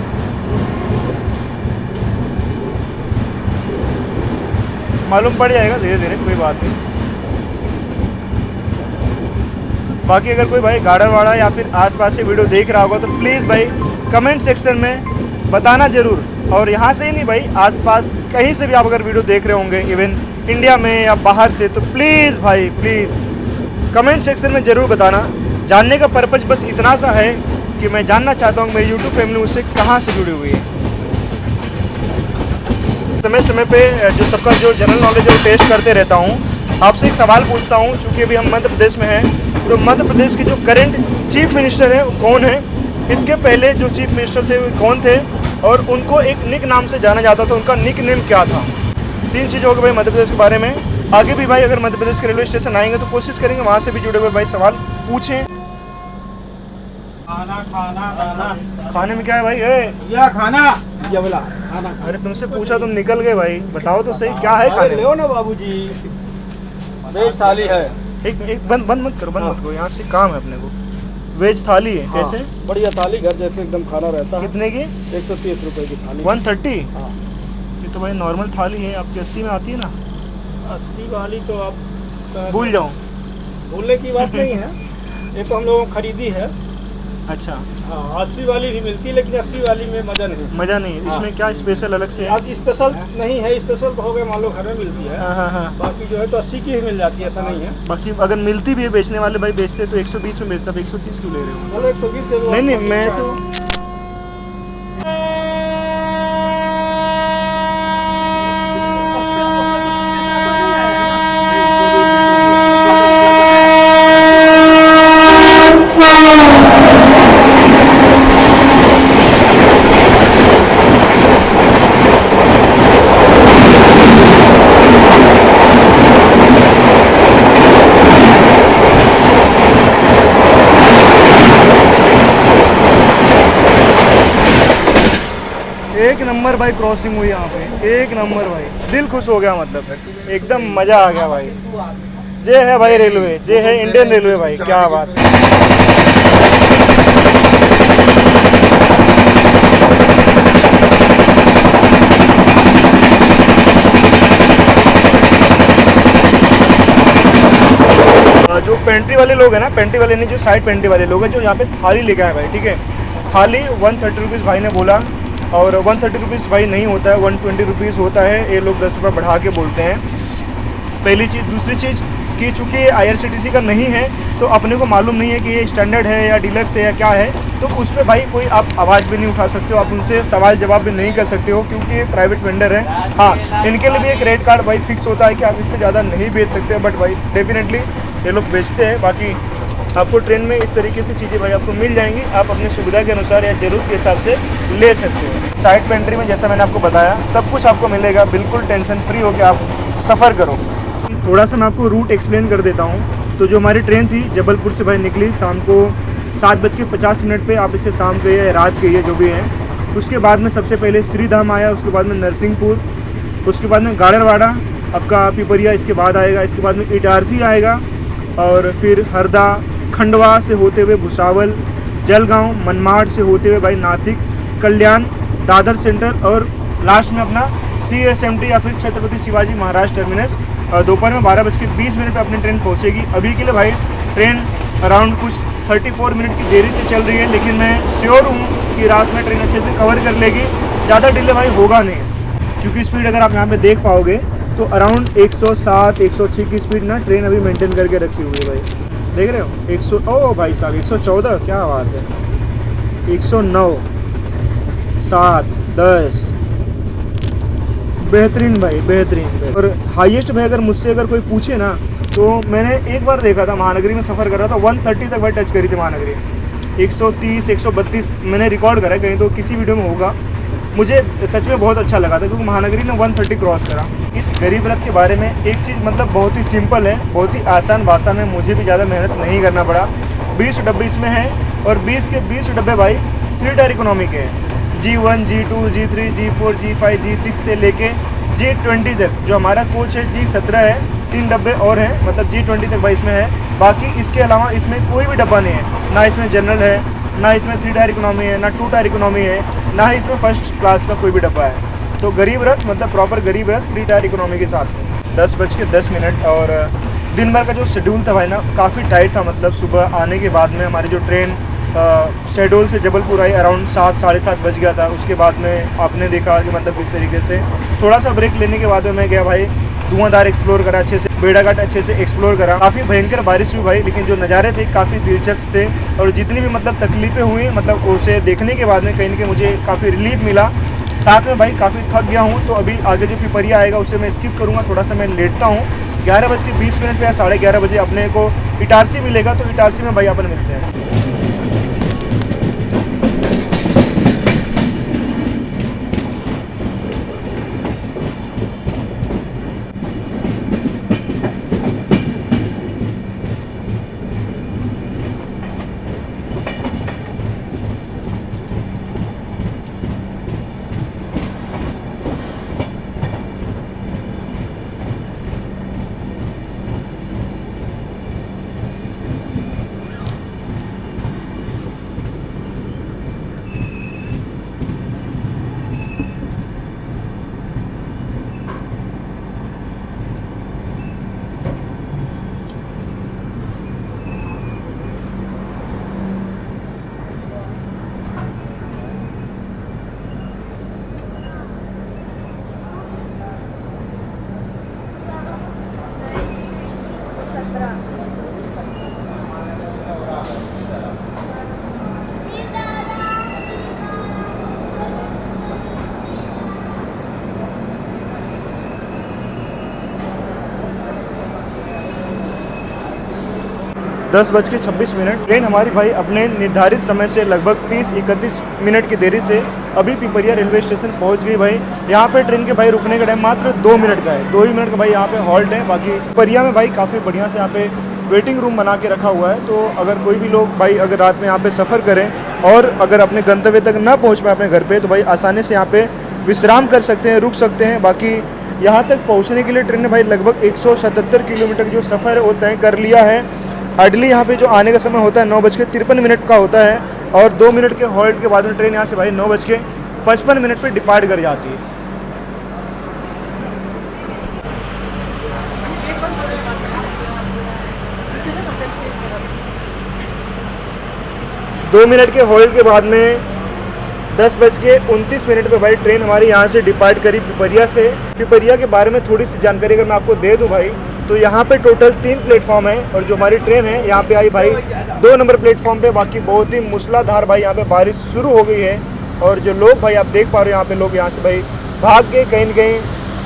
[SPEAKER 1] मालूम पड़ जाएगा धीरे धीरे, कोई बात नहीं। बाकी अगर कोई भाई गाडरवाड़ा या फिर आसपास से वीडियो देख रहा होगा तो प्लीज़ भाई कमेंट सेक्शन में बताना ज़रूर। और यहाँ से ही नहीं भाई, आसपास कहीं से भी आप अगर वीडियो देख रहे होंगे, इवन इंडिया में या बाहर से, तो प्लीज़ भाई प्लीज़ कमेंट सेक्शन में ज़रूर बताना। जानने का पर्पज़ बस इतना सा है कि मैं जानना चाहता हूँ मेरी यूट्यूब फैमिली मुझसे कहाँ से जुड़ी हुई है। समय समय पे जो सबका जो जनरल नॉलेज है वो टेस्ट करते रहता हूँ। आपसे एक सवाल पूछता हूँ, चूँकि अभी हम मध्य प्रदेश में हैं, तो मध्य प्रदेश के जो करंट चीफ मिनिस्टर हैं वो कौन है? इसके पहले जो चीफ मिनिस्टर थे वो कौन थे? और उनको एक निक नाम से जाना जाता था, उनका निक नेम क्या था? 3 चीज़ होगी भाई मध्य प्रदेश के बारे में। आगे भी भाई अगर मध्य प्रदेश के रेलवे स्टेशन आएंगे तो कोशिश करेंगे वहाँ से भी जुड़े हुए भाई सवाल पूछें। खाने में क्या है भाई?
[SPEAKER 4] या खाना या बोला खाना।
[SPEAKER 1] अरे तुमसे पूछा, तुम निकल गए भाई। बताओ तो सही क्या है खाने में?
[SPEAKER 4] लो ना बाबूजी, वेज थाली है।
[SPEAKER 1] एक बंद मत करो, यहाँ से काम है अपने को। वेज थाली है, कैसे?
[SPEAKER 4] बढ़िया थाली, घर जैसे एकदम खाना रहता है।
[SPEAKER 1] कितने की?
[SPEAKER 4] 130 रुपए की थाली।
[SPEAKER 1] 130?
[SPEAKER 4] हाँ।
[SPEAKER 1] ये तो भाई नॉर्मल थाली है, आपकी 80 में आती है ना?
[SPEAKER 4] 80 वाली तो आप
[SPEAKER 1] भूल जाओ,
[SPEAKER 4] भूलने की बात नहीं है, ये तो हम लोगों ने खरीदी है।
[SPEAKER 1] अच्छा,
[SPEAKER 4] हाँ, 80 वाली भी मिलती है, लेकिन 80 वाली में मज़ा नहीं।
[SPEAKER 1] मज़ा नहीं है इसमें।
[SPEAKER 4] हाँ।
[SPEAKER 1] क्या स्पेशल अलग से है?
[SPEAKER 4] आज स्पेशल नहीं है, स्पेशल तो हो गया मान लो घर में मिलती है।
[SPEAKER 1] हाँ हाँ हाँ।
[SPEAKER 4] बाकी जो है तो 80 की ही मिल जाती है, ऐसा नहीं है।
[SPEAKER 1] बाकी अगर मिलती भी है, बेचने वाले भाई बेचते तो 120 में बेचता, 130 क्यों ले रहे हो?
[SPEAKER 4] चलो 120 दे दो।
[SPEAKER 1] नहीं नहीं,
[SPEAKER 4] आपको
[SPEAKER 1] मैं
[SPEAKER 4] अच्छा
[SPEAKER 1] तो
[SPEAKER 4] है।
[SPEAKER 1] एक नंबर भाई क्रॉसिंग हुई यहाँ पे, एक नंबर भाई, दिल खुश हो गया, मतलब एकदम मज़ा आ गया भाई। जे है भाई रेलवे, जे है इंडियन रेलवे भाई, क्या बात है। जो पेंट्री वाले लोग हैं ना, पेंट्री वाले नहीं, जो साइड पेंट्री वाले लोग हैं, जो यहाँ पे थाली लेके आए भाई, ठीक है, थाली 130 रुपीज़ भाई ने बोला, और 130 रुपीज़ भाई नहीं होता है, 120 रुपीज़ होता है। ये लोग 10 रुपये बढ़ा के बोलते हैं, पहली चीज़। दूसरी चीज़ कि चूँकि IRCTC का नहीं है, तो अपने को मालूम नहीं है कि ये स्टैंडर्ड है या डिलक्स है या क्या है, तो उस पर भाई कोई आप आवाज़ भी नहीं उठा सकते हो, आप उनसे सवाल जवाब भी नहीं कर सकते हो, क्योंकि प्राइवेट वेंडर है। हाँ, इनके लिए भी एक रेट कार्ड भाई फिक्स होता है कि आप इससे ज़्यादा नहीं बेच सकते, बट भाई डेफिनेटली ये लोग बेचते हैं। बाकी आपको ट्रेन में इस तरीके से चीज़ें भाई आपको मिल जाएंगी, आप अपनी सुविधा के अनुसार या ज़रूरत के हिसाब से ले सकते हो। साइड पेंट्री में जैसा मैंने आपको बताया, सब कुछ आपको मिलेगा, बिल्कुल टेंशन फ्री होकर आप सफ़र करो। थोड़ा सा मैं आपको रूट एक्सप्लेन कर देता हूँ। तो जो हमारी ट्रेन थी जबलपुर से भाई निकली शाम को 7:50 पे, आप इसे शाम के या रात के, ये जो भी है। उसके बाद में सबसे पहले श्रीधाम आया, उसके बाद में नरसिंहपुर, उसके बाद में गाड़रवाड़ा, आपका पिपरिया इसके बाद आएगा, इसके बाद में इटारसी आएगा, और फिर हरदा, खंडवा से होते हुए भुसावल, जलगांव, मनमाड़ से होते हुए भाई नासिक, कल्याण, दादर सेंटर, और लास्ट में अपना CSMT या फिर छत्रपति शिवाजी महाराज टर्मिनस। दोपहर में 12:20 पे अपनी ट्रेन पहुंचेगी। अभी के लिए भाई ट्रेन अराउंड कुछ 34 मिनट की देरी से चल रही है, लेकिन मैं श्योर हूँ कि रात में ट्रेन अच्छे से कवर कर लेगी, ज़्यादा डिले भाई होगा नहीं, क्योंकि स्पीड अगर आप यहाँ पे देख पाओगे तो अराउंड 107 106 की स्पीड ना ट्रेन अभी मेंटेन करके रखी हुई है भाई, देख रहे हो। 100 ओ भाई साहब 114, क्या बात है, 109, 7, 10, बेहतरीन भाई, बेहतरीन। और हाईएस्ट भाई अगर मुझसे अगर कोई पूछे ना, तो मैंने एक बार देखा था महानगरी में सफ़र कर रहा था, 130 तक भाई टच करी थी महानगरी, 130 132 मैंने रिकॉर्ड करा कहीं, तो किसी वीडियो में होगा। मुझे सच में बहुत अच्छा लगा था, क्योंकि महानगरी ने 130 क्रॉस करा। इस गरीब रथ के बारे में एक चीज़ मतलब बहुत ही सिंपल है, बहुत ही आसान भाषा में, मुझे भी ज़्यादा मेहनत नहीं करना पड़ा। 20 डब्बे इसमें हैं, और 20 के 20 डब्बे भाई 3 टायर इकोनॉमी के हैं, G1, G2, G3, G4, G5, G6 से लेके G20 तक। जो हमारा कोच है G17 है, 3 डब्बे और हैं, मतलब G20 तक भाई इसमें है। बाकी इसके अलावा इसमें कोई भी डब्बा नहीं है, ना इसमें जनरल है, ना इसमें 3 टायर इकोनॉमी है, ना 2 टायर इकोनॉमी है, ना ही इसमें फर्स्ट क्लास का कोई भी डब्बा है। तो गरीब रथ मतलब प्रॉपर गरीब रथ 3 टायर इकोनॉमी के साथ। 10:10 और दिन भर का जो शेड्यूल था भाई ना, काफ़ी टाइट था। मतलब सुबह आने के बाद में हमारी जो ट्रेन शेड्यूल से जबलपुर आई अराउंड 7 साढ़े 7 बज गया था। उसके बाद में आपने देखा कि मतलब किस तरीके से थोड़ा सा ब्रेक लेने के बाद में मैं गया भाई धुआंधार एक्सप्लोर करा अच्छे से, बेड़ाघाट अच्छे से एक्सप्लोर करा। काफ़ी भयंकर बारिश हुई भाई, लेकिन जो नज़ारे थे काफ़ी दिलचस्प थे, और जितनी भी मतलब तकलीफ़ें हुई मतलब उसे देखने के बाद में कहीं ना कहीं मुझे काफ़ी रिलीफ मिला। साथ में भाई काफ़ी थक गया हूँ, तो अभी आगे जो पिपरिया आएगा उसे मैं स्किप करूँगा, थोड़ा सा मैं लेटता हूँ। 11:20 पे या 11:30 बजे अपने को इटारसी मिलेगा, तो इटारसी में भाई अपन मिलते हैं। 10:26। ट्रेन हमारी भाई अपने निर्धारित समय से लगभग 30-31 मिनट की देरी से अभी पिपरिया रेलवे स्टेशन पहुंच गई भाई। यहाँ पे ट्रेन के भाई रुकने का टाइम मात्र 2 मिनट का है, 2 ही मिनट का भाई यहाँ पे हॉल्ट है। बाकी पिपरिया में भाई काफ़ी बढ़िया से यहाँ पे वेटिंग रूम बना के रखा हुआ है। तो अगर कोई भी लोग भाई अगर रात में यहाँ पे सफ़र करें और अगर अपने गंतव्य तक ना पहुँच पाए अपने घर पे, तो भाई आसानी से यहाँ पे विश्राम कर सकते हैं, रुक सकते हैं। बाकी यहाँ तक पहुँचने के लिए ट्रेन ने भाई लगभग 177 किलोमीटर जो सफ़र है वो तय कर लिया है। आइडली यहाँ पे जो आने का समय होता है 9:53 का होता है और 2 मिनट के हॉल्ट के बाद में ट्रेन यहाँ से भाई 9:55 पे डिपार्ट कर जाती है। दो मिनट के होल्ड के बाद में 10:29 पे भाई ट्रेन हमारी यहाँ से डिपार्ट करी पिपरिया से। पिपरिया के बारे में थोड़ी सी जानकारी अगर मैं आपको दे दूँ भाई, तो यहाँ पे टोटल 3 प्लेटफॉर्म है और जो हमारी ट्रेन है यहाँ पे आई भाई 2 नंबर प्लेटफॉर्म पे। बाकी बहुत ही मूसलाधार भाई यहाँ पे बारिश शुरू हो गई है और जो लोग भाई आप देख पा रहे हो यहाँ पे लोग यहाँ से भाई भाग के कहीं न कहीं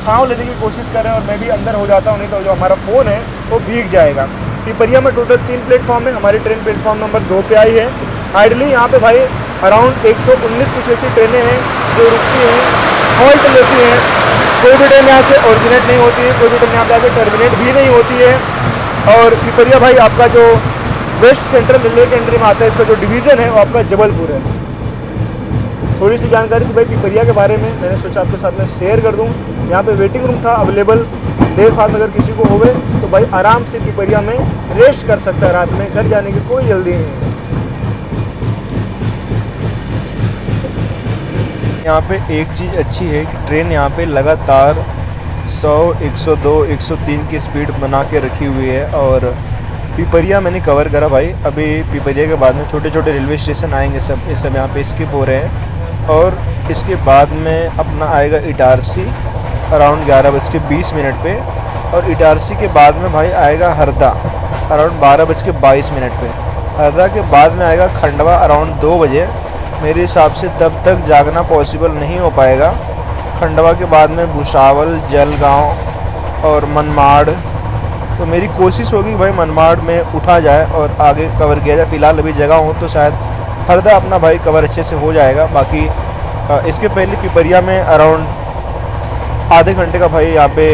[SPEAKER 1] छाँव लेने की कोशिश कर रहे हैं और मैं भी अंदर हो जाता हूँ, नहीं तो जो हमारा फ़ोन है वो भीग जाएगा। पिपरिया में टोटल 3 प्लेटफॉर्म है, हमारी ट्रेन प्लेटफॉर्म नंबर 2 पे आई है। आइडली यहाँ पे भाई अराउंड 119 कुछ ऐसी ट्रेनें हैं जो रुकती हैं, हॉल्ट लेती हैं। कोई भी ट्रेन यहाँ से ओरिजिनेट नहीं होती है, कोई भी ट्रेन यहाँ पे आके टर्मिनेट भी नहीं होती है। और पिपरिया भाई आपका जो वेस्ट सेंट्रल रेलवे के अंडर में आता है, इसका जो डिवीज़न है वो आपका जबलपुर है। थोड़ी सी जानकारी थी भाई पिपरिया के बारे में, मैंने सोचा आपके साथ में शेयर कर दूँ। यहाँ पे वेटिंग रूम था अवेलेबल, देर फास्ट अगर किसी को होवे तो भाई आराम से पिपरिया में रेस्ट कर सकता है, रात में घर जाने की कोई जल्दी नहीं है। यहाँ पे एक चीज़ अच्छी है कि ट्रेन यहाँ पे लगातार 100, 102, 103 की स्पीड बना के रखी हुई है। और पिपरिया मैंने कवर करा भाई, अभी पिपरिया के बाद में छोटे छोटे रेलवे स्टेशन आएंगे, सब इस सब यहाँ पे स्किप हो रहे हैं। और इसके बाद में अपना आएगा इटारसी अराउंड 11:20 पे, और इटारसी के बाद में भाई आएगा हरदा अराउंड 12:22 पे। हरदा के बाद में आएगा खंडवा अराउंड 2 बजे। मेरे हिसाब से तब तक जागना पॉसिबल नहीं हो पाएगा। खंडवा के बाद में भुसावल, जलगांव और मनमाड़, तो मेरी कोशिश होगी भाई मनमाड़ में उठा जाए और आगे कवर किया जाए। फ़िलहाल अभी जगह हो तो शायद हरदा अपना भाई कवर अच्छे से हो जाएगा। बाकी इसके पहले पिपरिया में अराउंड आधे घंटे का भाई यहाँ पे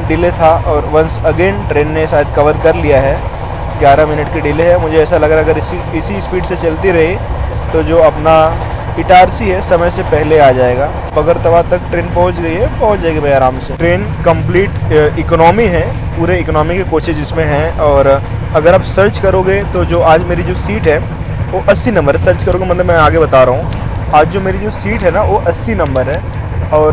[SPEAKER 1] डिले था और वंस अगेन ट्रेन ने शायद कवर कर लिया है। 11 मिनट की डिले है। मुझे ऐसा लग रहा है अगर इसी स्पीड से चलती रही तो जो अपना इटारसी है समय से पहले आ जाएगा। बगरतवा तक ट्रेन पहुंच गई है, पहुंच जाएगी भाई आराम से। ट्रेन कंप्लीट इकोनॉमी है, पूरे इकोनॉमी के कोचेज इसमें हैं। और अगर आप सर्च करोगे तो जो आज मेरी जो सीट है वो 80 नंबर सर्च करोगे, मतलब मैं आगे बता रहा हूँ, आज जो मेरी जो सीट है ना वो 80 नंबर है। और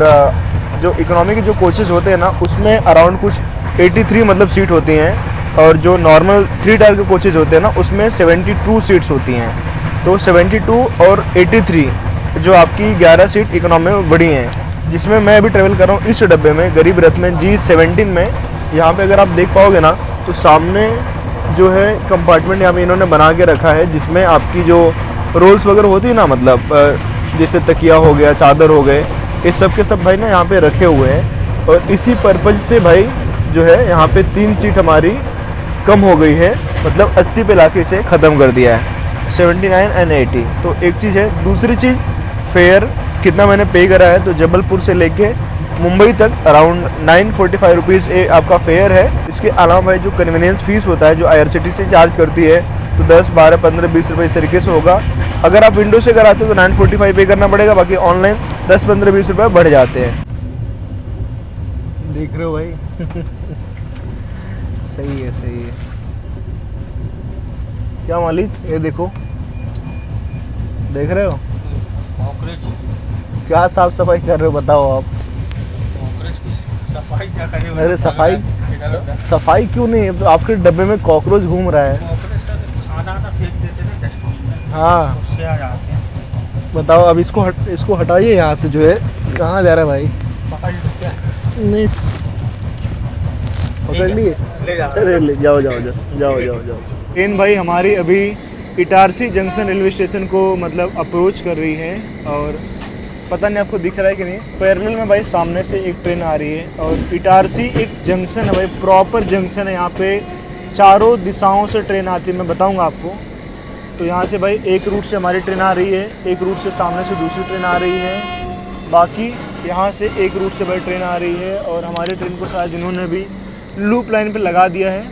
[SPEAKER 1] जो इकोनॉमी के जो कोचेज होते हैं ना उसमें अराउंड कुछ 83 मतलब सीट होती हैं। और जो नॉर्मल 3 टायर के कोचेज होते हैं ना उसमें 72 सीट्स होती हैं। तो 72 और 83 जो आपकी 11 सीट इकोनॉमी में बड़ी हैं, जिसमें मैं अभी ट्रैवल कर रहा हूँ इस डब्बे में, गरीब रथ में G17 में। यहाँ पे अगर आप देख पाओगे ना तो सामने जो है कंपार्टमेंट यहाँ पे इन्होंने बना के रखा है, जिसमें आपकी जो रोल्स वगैरह होती है ना, मतलब जैसे तकिया हो गया, चादर हो गए, इस सब के सब भाई ना यहाँ पे रखे हुए हैं। और इसी पर्पज़ से भाई जो है यहाँ पे 3 सीट हमारी कम हो गई है, मतलब 80 पे लाके इसे ख़त्म कर दिया है, 79 एंड 80। तो एक चीज़ है। दूसरी चीज़ फेयर कितना मैंने पे करा है, तो जबलपुर से लेके मुंबई तक अराउंड 945 रुपीज़ आपका फेयर है। इसके अलावा भाई जो कन्वीनियंस फ़ीस होता है जो IRCTC चार्ज करती है तो 10, 12, 15, 20 रुपये इस तरीके से होगा। अगर आप विंडो से कराते हो तो 945 पे करना पड़ेगा, बाकी ऑनलाइन 10, 15, 20 रुपये बढ़ जाते हैं। देख रहे हो भाई सही है, सही है। क्या मालिक, ये देखो, देख रहे हो क्या साफ सफाई कर रहे हो, बताओ आप।
[SPEAKER 4] सफाई क्या करें?
[SPEAKER 1] अरे सफाई क्यों नहीं, तो आपके डब्बे में कॉकरोच घूम रहा है।
[SPEAKER 4] खाना फेंक देते ना डस्टबिन,
[SPEAKER 1] हाँ
[SPEAKER 4] उससे आ जाते हैं।
[SPEAKER 1] बताओ अब इसको हटाइए यहाँ से, जो है कहाँ जा रहा है भाई,
[SPEAKER 4] पकड़ लो क्या?
[SPEAKER 1] नहीं पकड़ लिए,
[SPEAKER 4] ले जाओ।
[SPEAKER 1] अरे ले जाओ जाओ जाओ जाओ जाओ जाओ। ट्रेन भाई हमारी अभी इटारसी जंक्शन रेलवे स्टेशन को मतलब अप्रोच कर रही है। और पता नहीं आपको दिख रहा है कि नहीं, पैरेलल में भाई सामने से एक ट्रेन आ रही है। और इटारसी एक जंक्शन है भाई, प्रॉपर जंक्शन है। यहाँ पे चारों दिशाओं से ट्रेन आती है, मैं बताऊंगा आपको। तो यहाँ से भाई एक रूट से हमारी ट्रेन आ रही है, एक रूट से सामने से दूसरी ट्रेन आ रही है, बाकी यहाँ से एक रूट से भाई ट्रेन आ रही है। और हमारी ट्रेन को शायद इन्होंने भी लूप लाइन पे लगा दिया है।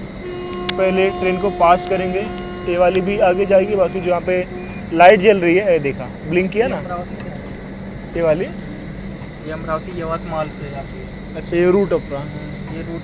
[SPEAKER 1] पहले ट्रेन को पास करेंगे, ये वाली भी आगे जाएगी, बाकी जो यहाँ पे लाइट जल रही है, ये देखा ब्लिंक किया ना, ये वाली,
[SPEAKER 5] ये अमरावती यवतमाल से जाती है।
[SPEAKER 1] अच्छा ये रूट अपना,
[SPEAKER 5] ये रूट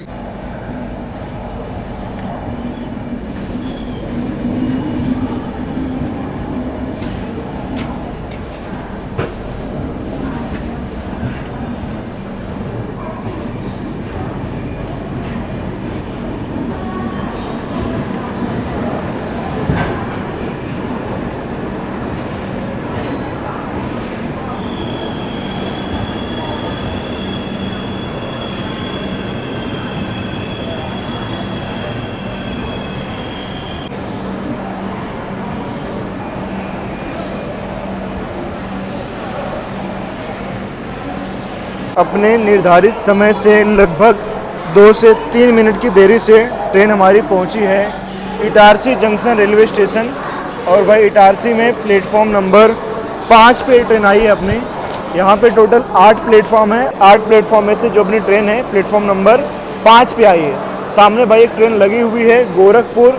[SPEAKER 1] अपने निर्धारित समय से लगभग 2 से 3 मिनट की देरी से ट्रेन हमारी पहुंची है इटारसी जंक्शन रेलवे स्टेशन। और भाई इटारसी में प्लेटफॉर्म नंबर 5 पे ट्रेन आई है अपनी। यहाँ पे टोटल 8 प्लेटफॉर्म है, 8 प्लेटफॉर्म में से जो अपनी ट्रेन है प्लेटफॉर्म नंबर 5 पे आई है। सामने भाई एक ट्रेन लगी हुई है गोरखपुर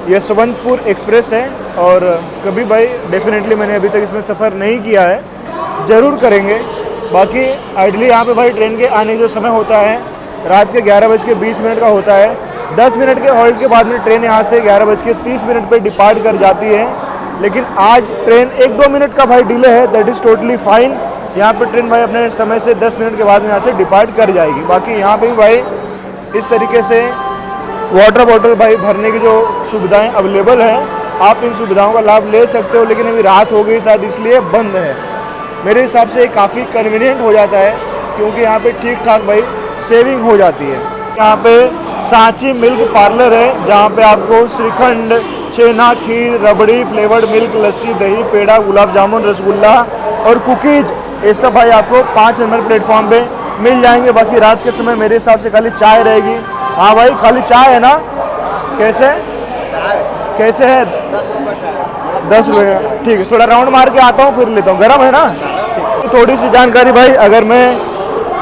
[SPEAKER 1] यशवंतपुर एक्सप्रेस है। और कभी भाई डेफिनेटली मैंने अभी तक इसमें सफ़र नहीं किया है, ज़रूर करेंगे। बाकी आइडली यहाँ पे भाई ट्रेन के आने का जो समय होता है रात के 11:20 का होता है। 10 मिनट के हॉल्ट के बाद में ट्रेन यहाँ से 11:30 पे डिपार्ट कर जाती है। लेकिन आज ट्रेन 1-2 मिनट का भाई डिले है, दैट इज़ टोटली फाइन। यहाँ पे ट्रेन भाई अपने समय से 10 मिनट के बाद में यहाँ से डिपार्ट कर जाएगी। बाकी यहाँ पे भी भाई इस तरीके से वाटर बॉटल भाई भरने की जो सुविधाएं अवेलेबल है, आप इन सुविधाओं का लाभ ले सकते हो। लेकिन अभी रात हो गई शायद इसलिए बंद है। मेरे हिसाब से काफ़ी कन्वीनियंट हो जाता है, क्योंकि यहाँ पे ठीक ठाक भाई सेविंग हो जाती है। यहाँ पे सांची मिल्क पार्लर है, जहाँ पे आपको श्रीखंड, छेना, खीर, रबड़ी, फ्लेवर्ड मिल्क, लस्सी, दही, पेड़ा, गुलाब जामुन, रसगुल्ला और कुकीज़, ये सब भाई आपको 5 नंबर प्लेटफॉर्म पे मिल जाएंगे। बाकी रात के समय मेरे हिसाब से खाली चाय रहेगी। हाँ भाई खाली चाय है ना? कैसे है? 10 रुपये। ठीक है, थोड़ा राउंड मार के आता हूँ फिर लेता हूँ। गर्म है ना? तो थोड़ी सी जानकारी भाई अगर मैं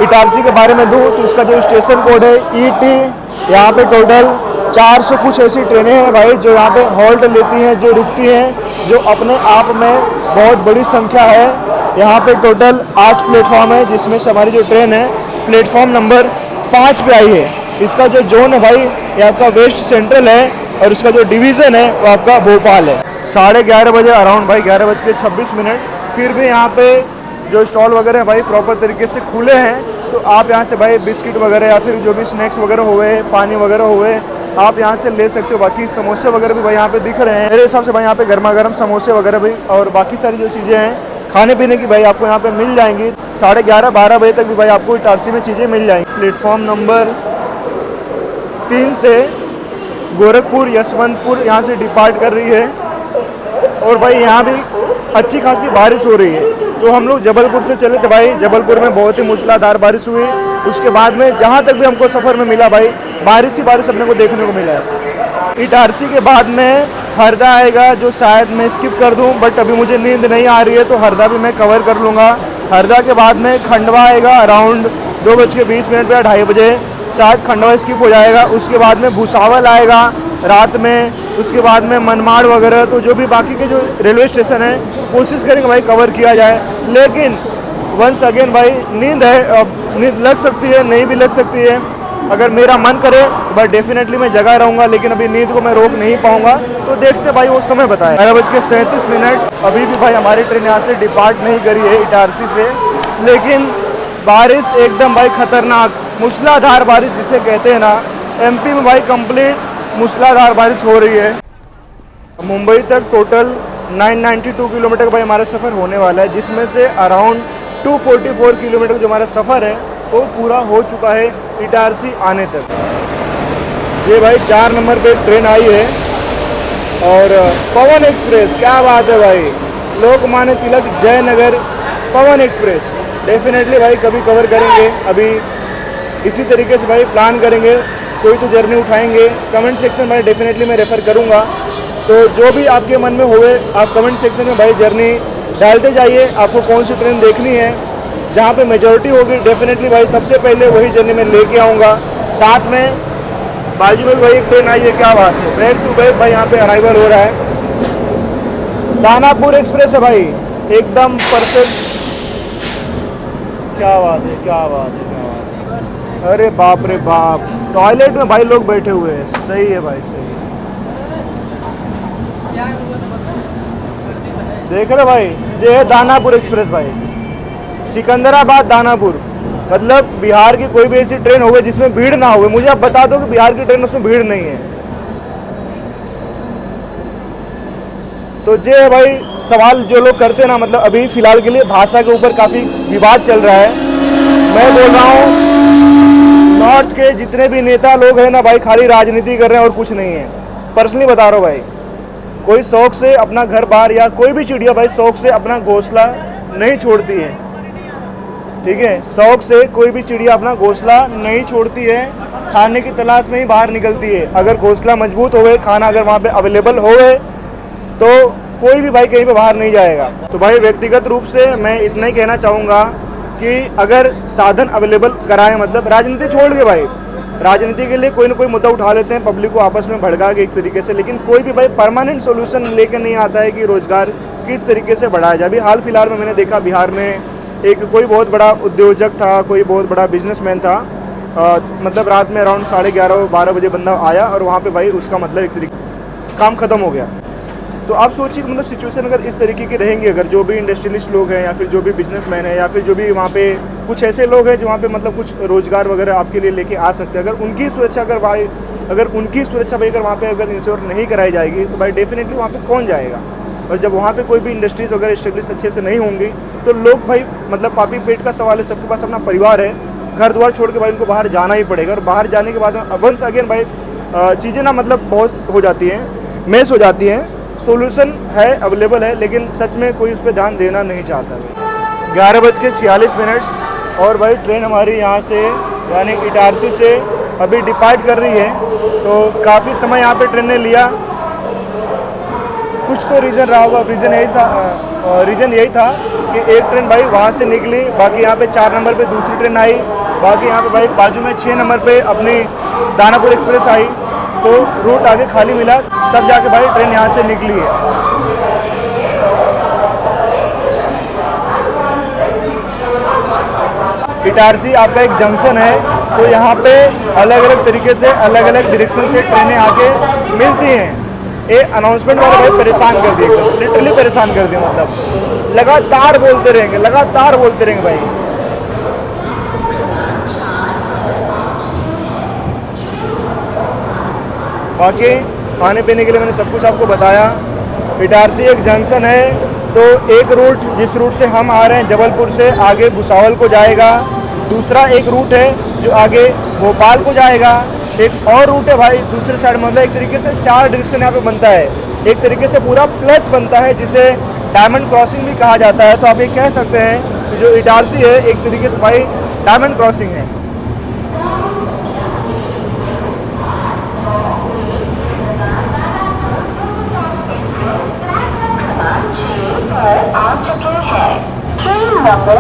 [SPEAKER 1] इटारसी के बारे में दूँ तो इसका जो स्टेशन कोड है ET, यहाँ पे टोटल 400 कुछ ऐसी ट्रेनें हैं भाई जो यहाँ पे हॉल्ट लेती हैं, जो रुकती हैं, जो अपने आप में बहुत बड़ी संख्या है। यहाँ पे टोटल 8 प्लेटफॉर्म है, जिसमें से हमारी जो ट्रेन है प्लेटफॉर्म नंबर 5 पे आई है। इसका जो जोन है भाई ये आपका वेस्ट सेंट्रल है और इसका जो डिवीज़न है वो आपका भोपाल है। 11:30 बजे अराउंड भाई 11:26। फिर भी यहाँ पे जो स्टॉल वगैरह है भाई प्रॉपर तरीके से खुले हैं। तो आप यहाँ से भाई बिस्किट वगैरह या फिर जो भी स्नैक्स वगैरह हुए, पानी वगैरह हुए, आप यहाँ से ले सकते हो। बाकी समोसे वगैरह भी भाई यहाँ पे दिख रहे हैं। मेरे हिसाब से भाई यहाँ पे गर्मा गर्म समोसे वगैरह भी और बाकी सारी जो चीज़ें हैं खाने पीने की भाई आपको यहाँ पे मिल जाएंगी। 11:30-12 बजे तक भी भाई आपको इटारसी में चीज़ें मिल जाएंगी। प्लेटफॉर्म नंबर 3 से गोरखपुर यशवंतपुर यहाँ से डिपार्ट कर रही है। और भाई यहाँ भी अच्छी खासी बारिश हो रही है। तो हम लोग जबलपुर से चले थे भाई, जबलपुर में बहुत ही मूसलाधार बारिश हुई। उसके बाद में जहाँ तक भी हमको सफ़र में मिला भाई बारिश ही बारिश अपने को देखने को मिला है। इटारसी के बाद में हरदा आएगा, जो शायद मैं स्किप कर दूं, बट अभी मुझे नींद नहीं आ रही है तो हरदा भी मैं कवर कर लूँगा। हरदा के बाद में खंडवा आएगा अराउंड 2:20 या 2:30 बजे, शायद खंडवा स्किप हो जाएगा। उसके बाद में भुसावल आएगा रात में, उसके बाद में मनमाड़ वगैरह। तो जो भी बाकी के जो रेलवे स्टेशन है कोशिश करेंगे भाई कवर किया जाए। लेकिन वंस अगेन भाई नींद है, अब नींद लग सकती है, नहीं भी लग सकती है। अगर मेरा मन करे तो भाई डेफिनेटली मैं जगा रहूँगा, लेकिन अभी नींद को मैं रोक नहीं पाऊँगा। तो देखते भाई वो समय बताए। 11:37। अभी भी भाई हमारी ट्रेन यहाँ से डिपार्ट नहीं करी है इटारसी से। लेकिन बारिश एकदम भाई खतरनाक मूसलाधार बारिश जिसे कहते हैं ना, MP में भाई कंप्लीट मूसलाधार बारिश हो रही है। मुंबई तक टोटल 992 किलोमीटर का भाई हमारा सफ़र होने वाला है, जिसमें से अराउंड 244 किलोमीटर जो हमारा सफ़र है वो पूरा हो चुका है इटारसी आने तक। ये भाई 4 नंबर पे ट्रेन आई है और पवन एक्सप्रेस, क्या बात है भाई, लोकमान्य तिलक जयनगर पवन एक्सप्रेस। डेफिनेटली भाई कभी कवर करेंगे। अभी इसी तरीके से भाई प्लान करेंगे, कोई तो जर्नी उठाएंगे। कमेंट सेक्शन में डेफिनेटली मैं रेफ़र करूँगा, तो जो भी आपके मन में होवे आप कमेंट सेक्शन में भाई जर्नी डालते जाइए। आपको कौन सी ट्रेन देखनी है, जहाँ पे मेजॉरिटी होगी डेफिनेटली भाई सबसे पहले वही जर्नी मैं लेके आऊँगा। साथ में बाजू में भाई एक ट्रेन आई है, क्या बात है, बैक टू बैक भाई यहाँ पे अराइवल हो रहा है। दानापुर एक्सप्रेस है भाई, एकदम परफेक्ट। क्या बात है, क्या बात है, क्या बात है। अरे बाप रे बाप, टॉयलेट में भाई लोग बैठे हुए हैं। सही है भाई, सही है। देख रहे भाई, ये है दानापुर एक्सप्रेस भाई, सिकंदराबाद दानापुर। मतलब बिहार की कोई भी ऐसी ट्रेन होवे जिसमें भीड़ ना होवे, मुझे आप बता दो कि बिहार की ट्रेन उसमें भीड़ नहीं है। तो ये है भाई सवाल जो लोग करते हैं ना, मतलब अभी फिलहाल के लिए भाषा के ऊपर काफ़ी विवाद चल रहा है। मैं बोल रहा हूँ नॉर्थ के जितने भी नेता लोग हैं ना भाई, खाली राजनीति कर रहे हैं और कुछ नहीं है। पर्सनली बता रहा हूँ भाई, कोई शौक से अपना घर बार या कोई भी चिड़िया भाई शौक से अपना घोंसला नहीं छोड़ती है, ठीक है। शौक से कोई भी चिड़िया अपना घोंसला नहीं छोड़ती है, खाने की तलाश में ही बाहर निकलती है। अगर घोंसला मजबूत होवे, खाना अगर वहाँ पे अवेलेबल होवे, तो कोई भी भाई कहीं पे बाहर नहीं जाएगा। तो भाई व्यक्तिगत रूप से मैं इतना ही कहना चाहूँगा कि अगर साधन अवेलेबल कराएं, मतलब राजनीति छोड़ के भाई, राजनीति के लिए कोई ना कोई मुद्दा उठा लेते हैं, पब्लिक को आपस में भड़का के एक तरीके से, लेकिन कोई भी भाई परमानेंट सोल्यूशन लेकर नहीं आता है कि रोजगार किस तरीके से बढ़ाया जाए। अभी हाल फिलहाल में मैंने देखा बिहार में एक कोई बहुत बड़ा उद्योजक था, कोई बहुत बड़ा बिजनेसमैन था, मतलब रात में अराउंड 11:30-12 बजे बंदा आया और वहाँ पे भाई उसका मतलब एक तरीके काम खत्म हो गया। तो आप सोचिए मतलब सिचुएशन अगर इस तरीके की रहेंगी, अगर जो भी इंडस्ट्रियलिस्ट लोग हैं या फिर जो भी बिजनेसमैन है या फिर जो भी वहाँ पे कुछ ऐसे लोग हैं जो वहाँ पे मतलब कुछ रोजगार वगैरह आपके लिए लेके आ सकते हैं, अगर उनकी सुरक्षा भाई अगर वहाँ पे अगर इंश्योर नहीं कराई जाएगी तो भाई डेफिनेटली वहाँ पे कौन जाएगा। और जब वहाँ पे कोई भी इंडस्ट्रीज वगैरह इस्टेब्लिश अच्छे से नहीं होंगी तो लोग भाई मतलब पापी पेट का सवाल है, सबके पास अपना परिवार है, घर द्वार छोड़ के भाई उनको बाहर जाना ही पड़ेगा। और बाहर जाने के बाद वंस अगेन भाई चीज़ें ना मतलब बहुत हो जाती हैं, मेस हो जाती हैं। सोल्यूशन है, अवेलेबल है, लेकिन सच में कोई उस पर ध्यान देना नहीं चाहता। 11:46 और भाई ट्रेन हमारी यहाँ से यानी इटारसी से अभी डिपार्ट कर रही है, तो काफ़ी समय यहाँ पे ट्रेन ने लिया। कुछ तो रीज़न रहा होगा, रीज़न यही था कि एक ट्रेन भाई वहाँ से निकली, बाकी यहाँ पे 4 नंबर पे दूसरी ट्रेन आई, बाकी यहाँ पे भाई बाजू में 6 नंबर पे अपनी दानापुर एक्सप्रेस आई, तो रूट आगे खाली मिला, तब जाके भाई ट्रेन यहाँ से निकली है। इटारसी आपका एक जंक्शन है, तो यहाँ पे अलग अलग तरीके से अलग अलग डायरेक्शन से ट्रेनें आके मिलती हैं। ये अनाउंसमेंट वाले भाई परेशान कर दिए, लिटरली परेशान कर दिए, मतलब लगातार बोलते रहेंगे भाई। बाकी खाने पीने के लिए मैंने सब कुछ आपको बताया। इटारसी एक जंक्शन है, तो एक रूट जिस रूट से हम आ रहे हैं जबलपुर से आगे भुसावल को जाएगा, दूसरा एक रूट है जो आगे भोपाल को जाएगा, एक और रूट है भाई दूसरे साइड, मतलब एक तरीके से 4 डायरेक्शन यहाँ पे बनता है, एक तरीके से पूरा प्लस बनता है जिसे डायमंड क्रॉसिंग भी कहा जाता है। तो आप ये कह सकते हैं कि जो इटारसी है एक तरीके से भाई डायमंड क्रॉसिंग है।
[SPEAKER 3] आ चुके हैं ट्रेन नंबर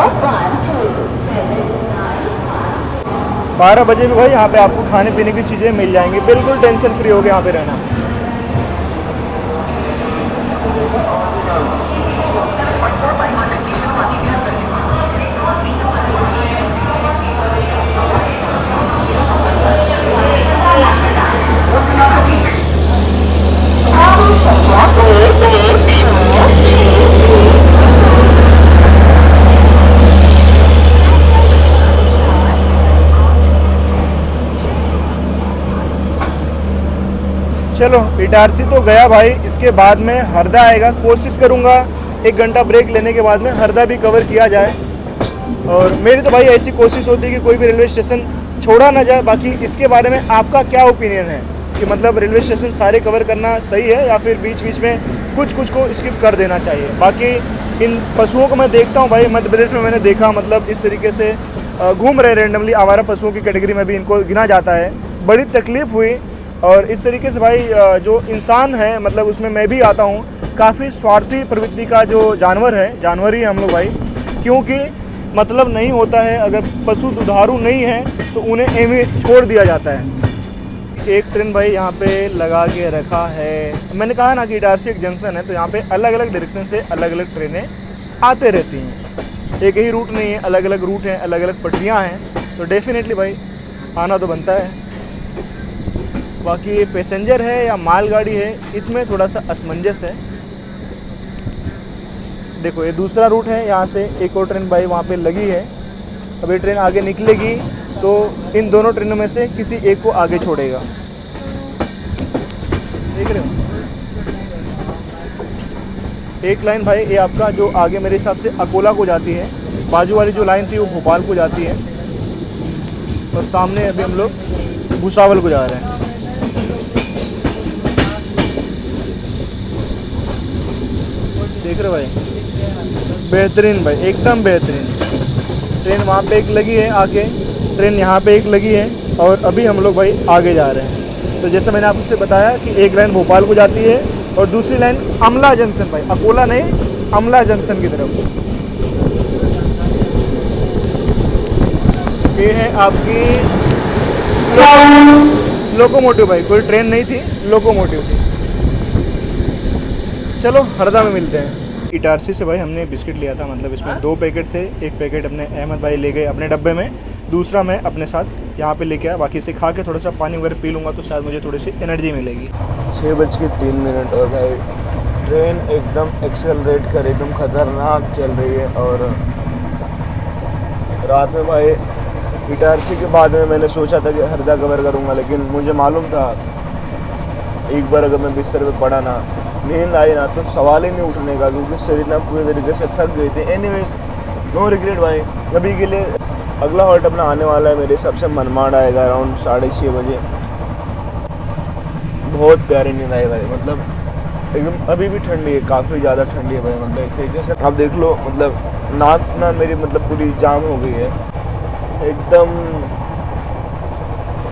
[SPEAKER 1] 12 बजे भी भाई यहाँ पे आपको खाने पीने की चीज़ें मिल जाएंगी, बिल्कुल टेंशन फ्री हो गए यहाँ पे रहना। चलो इटारसी तो गया भाई, इसके बाद में हरदा आएगा, कोशिश करूँगा 1 घंटा ब्रेक लेने के बाद में हरदा भी कवर किया जाए। और मेरी तो भाई ऐसी कोशिश होती है कि कोई भी रेलवे स्टेशन छोड़ा ना जाए। बाकी इसके बारे में आपका क्या ओपिनियन है कि मतलब रेलवे स्टेशन सारे कवर करना सही है या फिर बीच बीच में कुछ को स्किप कर देना चाहिए। बाकी इन पशुओं को मैं देखता हूँ भाई, मध्य प्रदेश में मैंने देखा मतलब इस तरीके से घूम रहे रेंडमली, आवारा पशुओं की कैटेगरी में भी इनको गिना जाता है। बड़ी तकलीफ़ हुई और इस तरीके से भाई जो इंसान है मतलब उसमें मैं भी आता हूँ, काफ़ी स्वार्थी प्रवृत्ति का जो जानवर है, जानवर ही हम लोग भाई, क्योंकि मतलब नहीं होता है, अगर पशु दुधारू नहीं है तो उन्हें एवं छोड़ दिया जाता है। एक ट्रेन भाई यहाँ पे लगा के रखा है। मैंने कहा ना कि इटारसी एक जंक्शन है, तो यहाँ पे अलग अलग डायरेक्शन से अलग अलग ट्रेनें आते रहती हैं। एक ही रूट नहीं है, अलग अलग रूट हैं, अलग अलग पटरियाँ हैं, तो डेफिनेटली भाई आना तो बनता है। बाकी ये पैसेंजर है या मालगाड़ी है, इसमें थोड़ा सा असमंजस है। देखो ये दूसरा रूट है, यहाँ से एक और ट्रेन भाई वहाँ पे लगी है। अब ये ट्रेन आगे निकलेगी तो इन दोनों ट्रेनों में से किसी एक को आगे छोड़ेगा। देख रहे हो, एक लाइन भाई ये आपका जो आगे मेरे हिसाब से अकोला को जाती है, बाजू वाली जो लाइन थी वो भोपाल को जाती है, और सामने अभी हम लोग भुसावल को जा रहे हैं। देख रहे हो भाई, बेहतरीन भाई, एकदम बेहतरीन। ट्रेन वहाँ पे एक लगी है आगे, ट्रेन यहाँ पे एक लगी है, और अभी हम लोग भाई आगे जा रहे हैं। तो जैसे मैंने आपसे बताया कि एक लाइन भोपाल को जाती है और दूसरी लाइन अमला जंक्शन भाई, अकोला नहीं, अमला जंक्शन की तरफ। ये है आपकी लोकोमोटिव भाई, कोई ट्रेन नहीं थी, लोकोमोटिव थी। चलो हरदा में मिलते हैं। इटारसी से भाई हमने बिस्किट लिया था, मतलब इसमें 2 पैकेट थे। एक पैकेट अपने अहमद भाई ले गए अपने डब्बे में, दूसरा मैं अपने साथ यहाँ पे लेके आया। बाकी इसे खा के थोड़ा सा पानी वगैरह पी लूँगा तो शायद मुझे थोड़ी सी एनर्जी मिलेगी।
[SPEAKER 6] 6:03 और भाई ट्रेन एकदम एक्सेलरेट कर एकदम ख़तरनाक चल रही है। और रात में भाई इटारसी के बाद में मैंने सोचा था कि हरदा कवर करूँगा, लेकिन मुझे मालूम था एक बार अगर मैं बिस्तर पे पड़ा ना, नींद आई ना, तो सवाल ही नहीं उठने का, क्योंकि शरीर ना पूरी तरीके से थक गई थी। एनीवेज नो रिग्रेट भाई। अभी के लिए अगला हॉल्ट अपना आने वाला है मेरे हिसाब से मनमाड़ आएगा अराउंड 6:30 बजे। बहुत प्यारी नींद आई भाई, मतलब एकदम अभी भी ठंडी है, काफ़ी ज़्यादा ठंडी है भाई। मतलब एक तरीके से आप देख लो, मतलब नाक ना मेरी मतलब पूरी जाम हो गई है, एकदम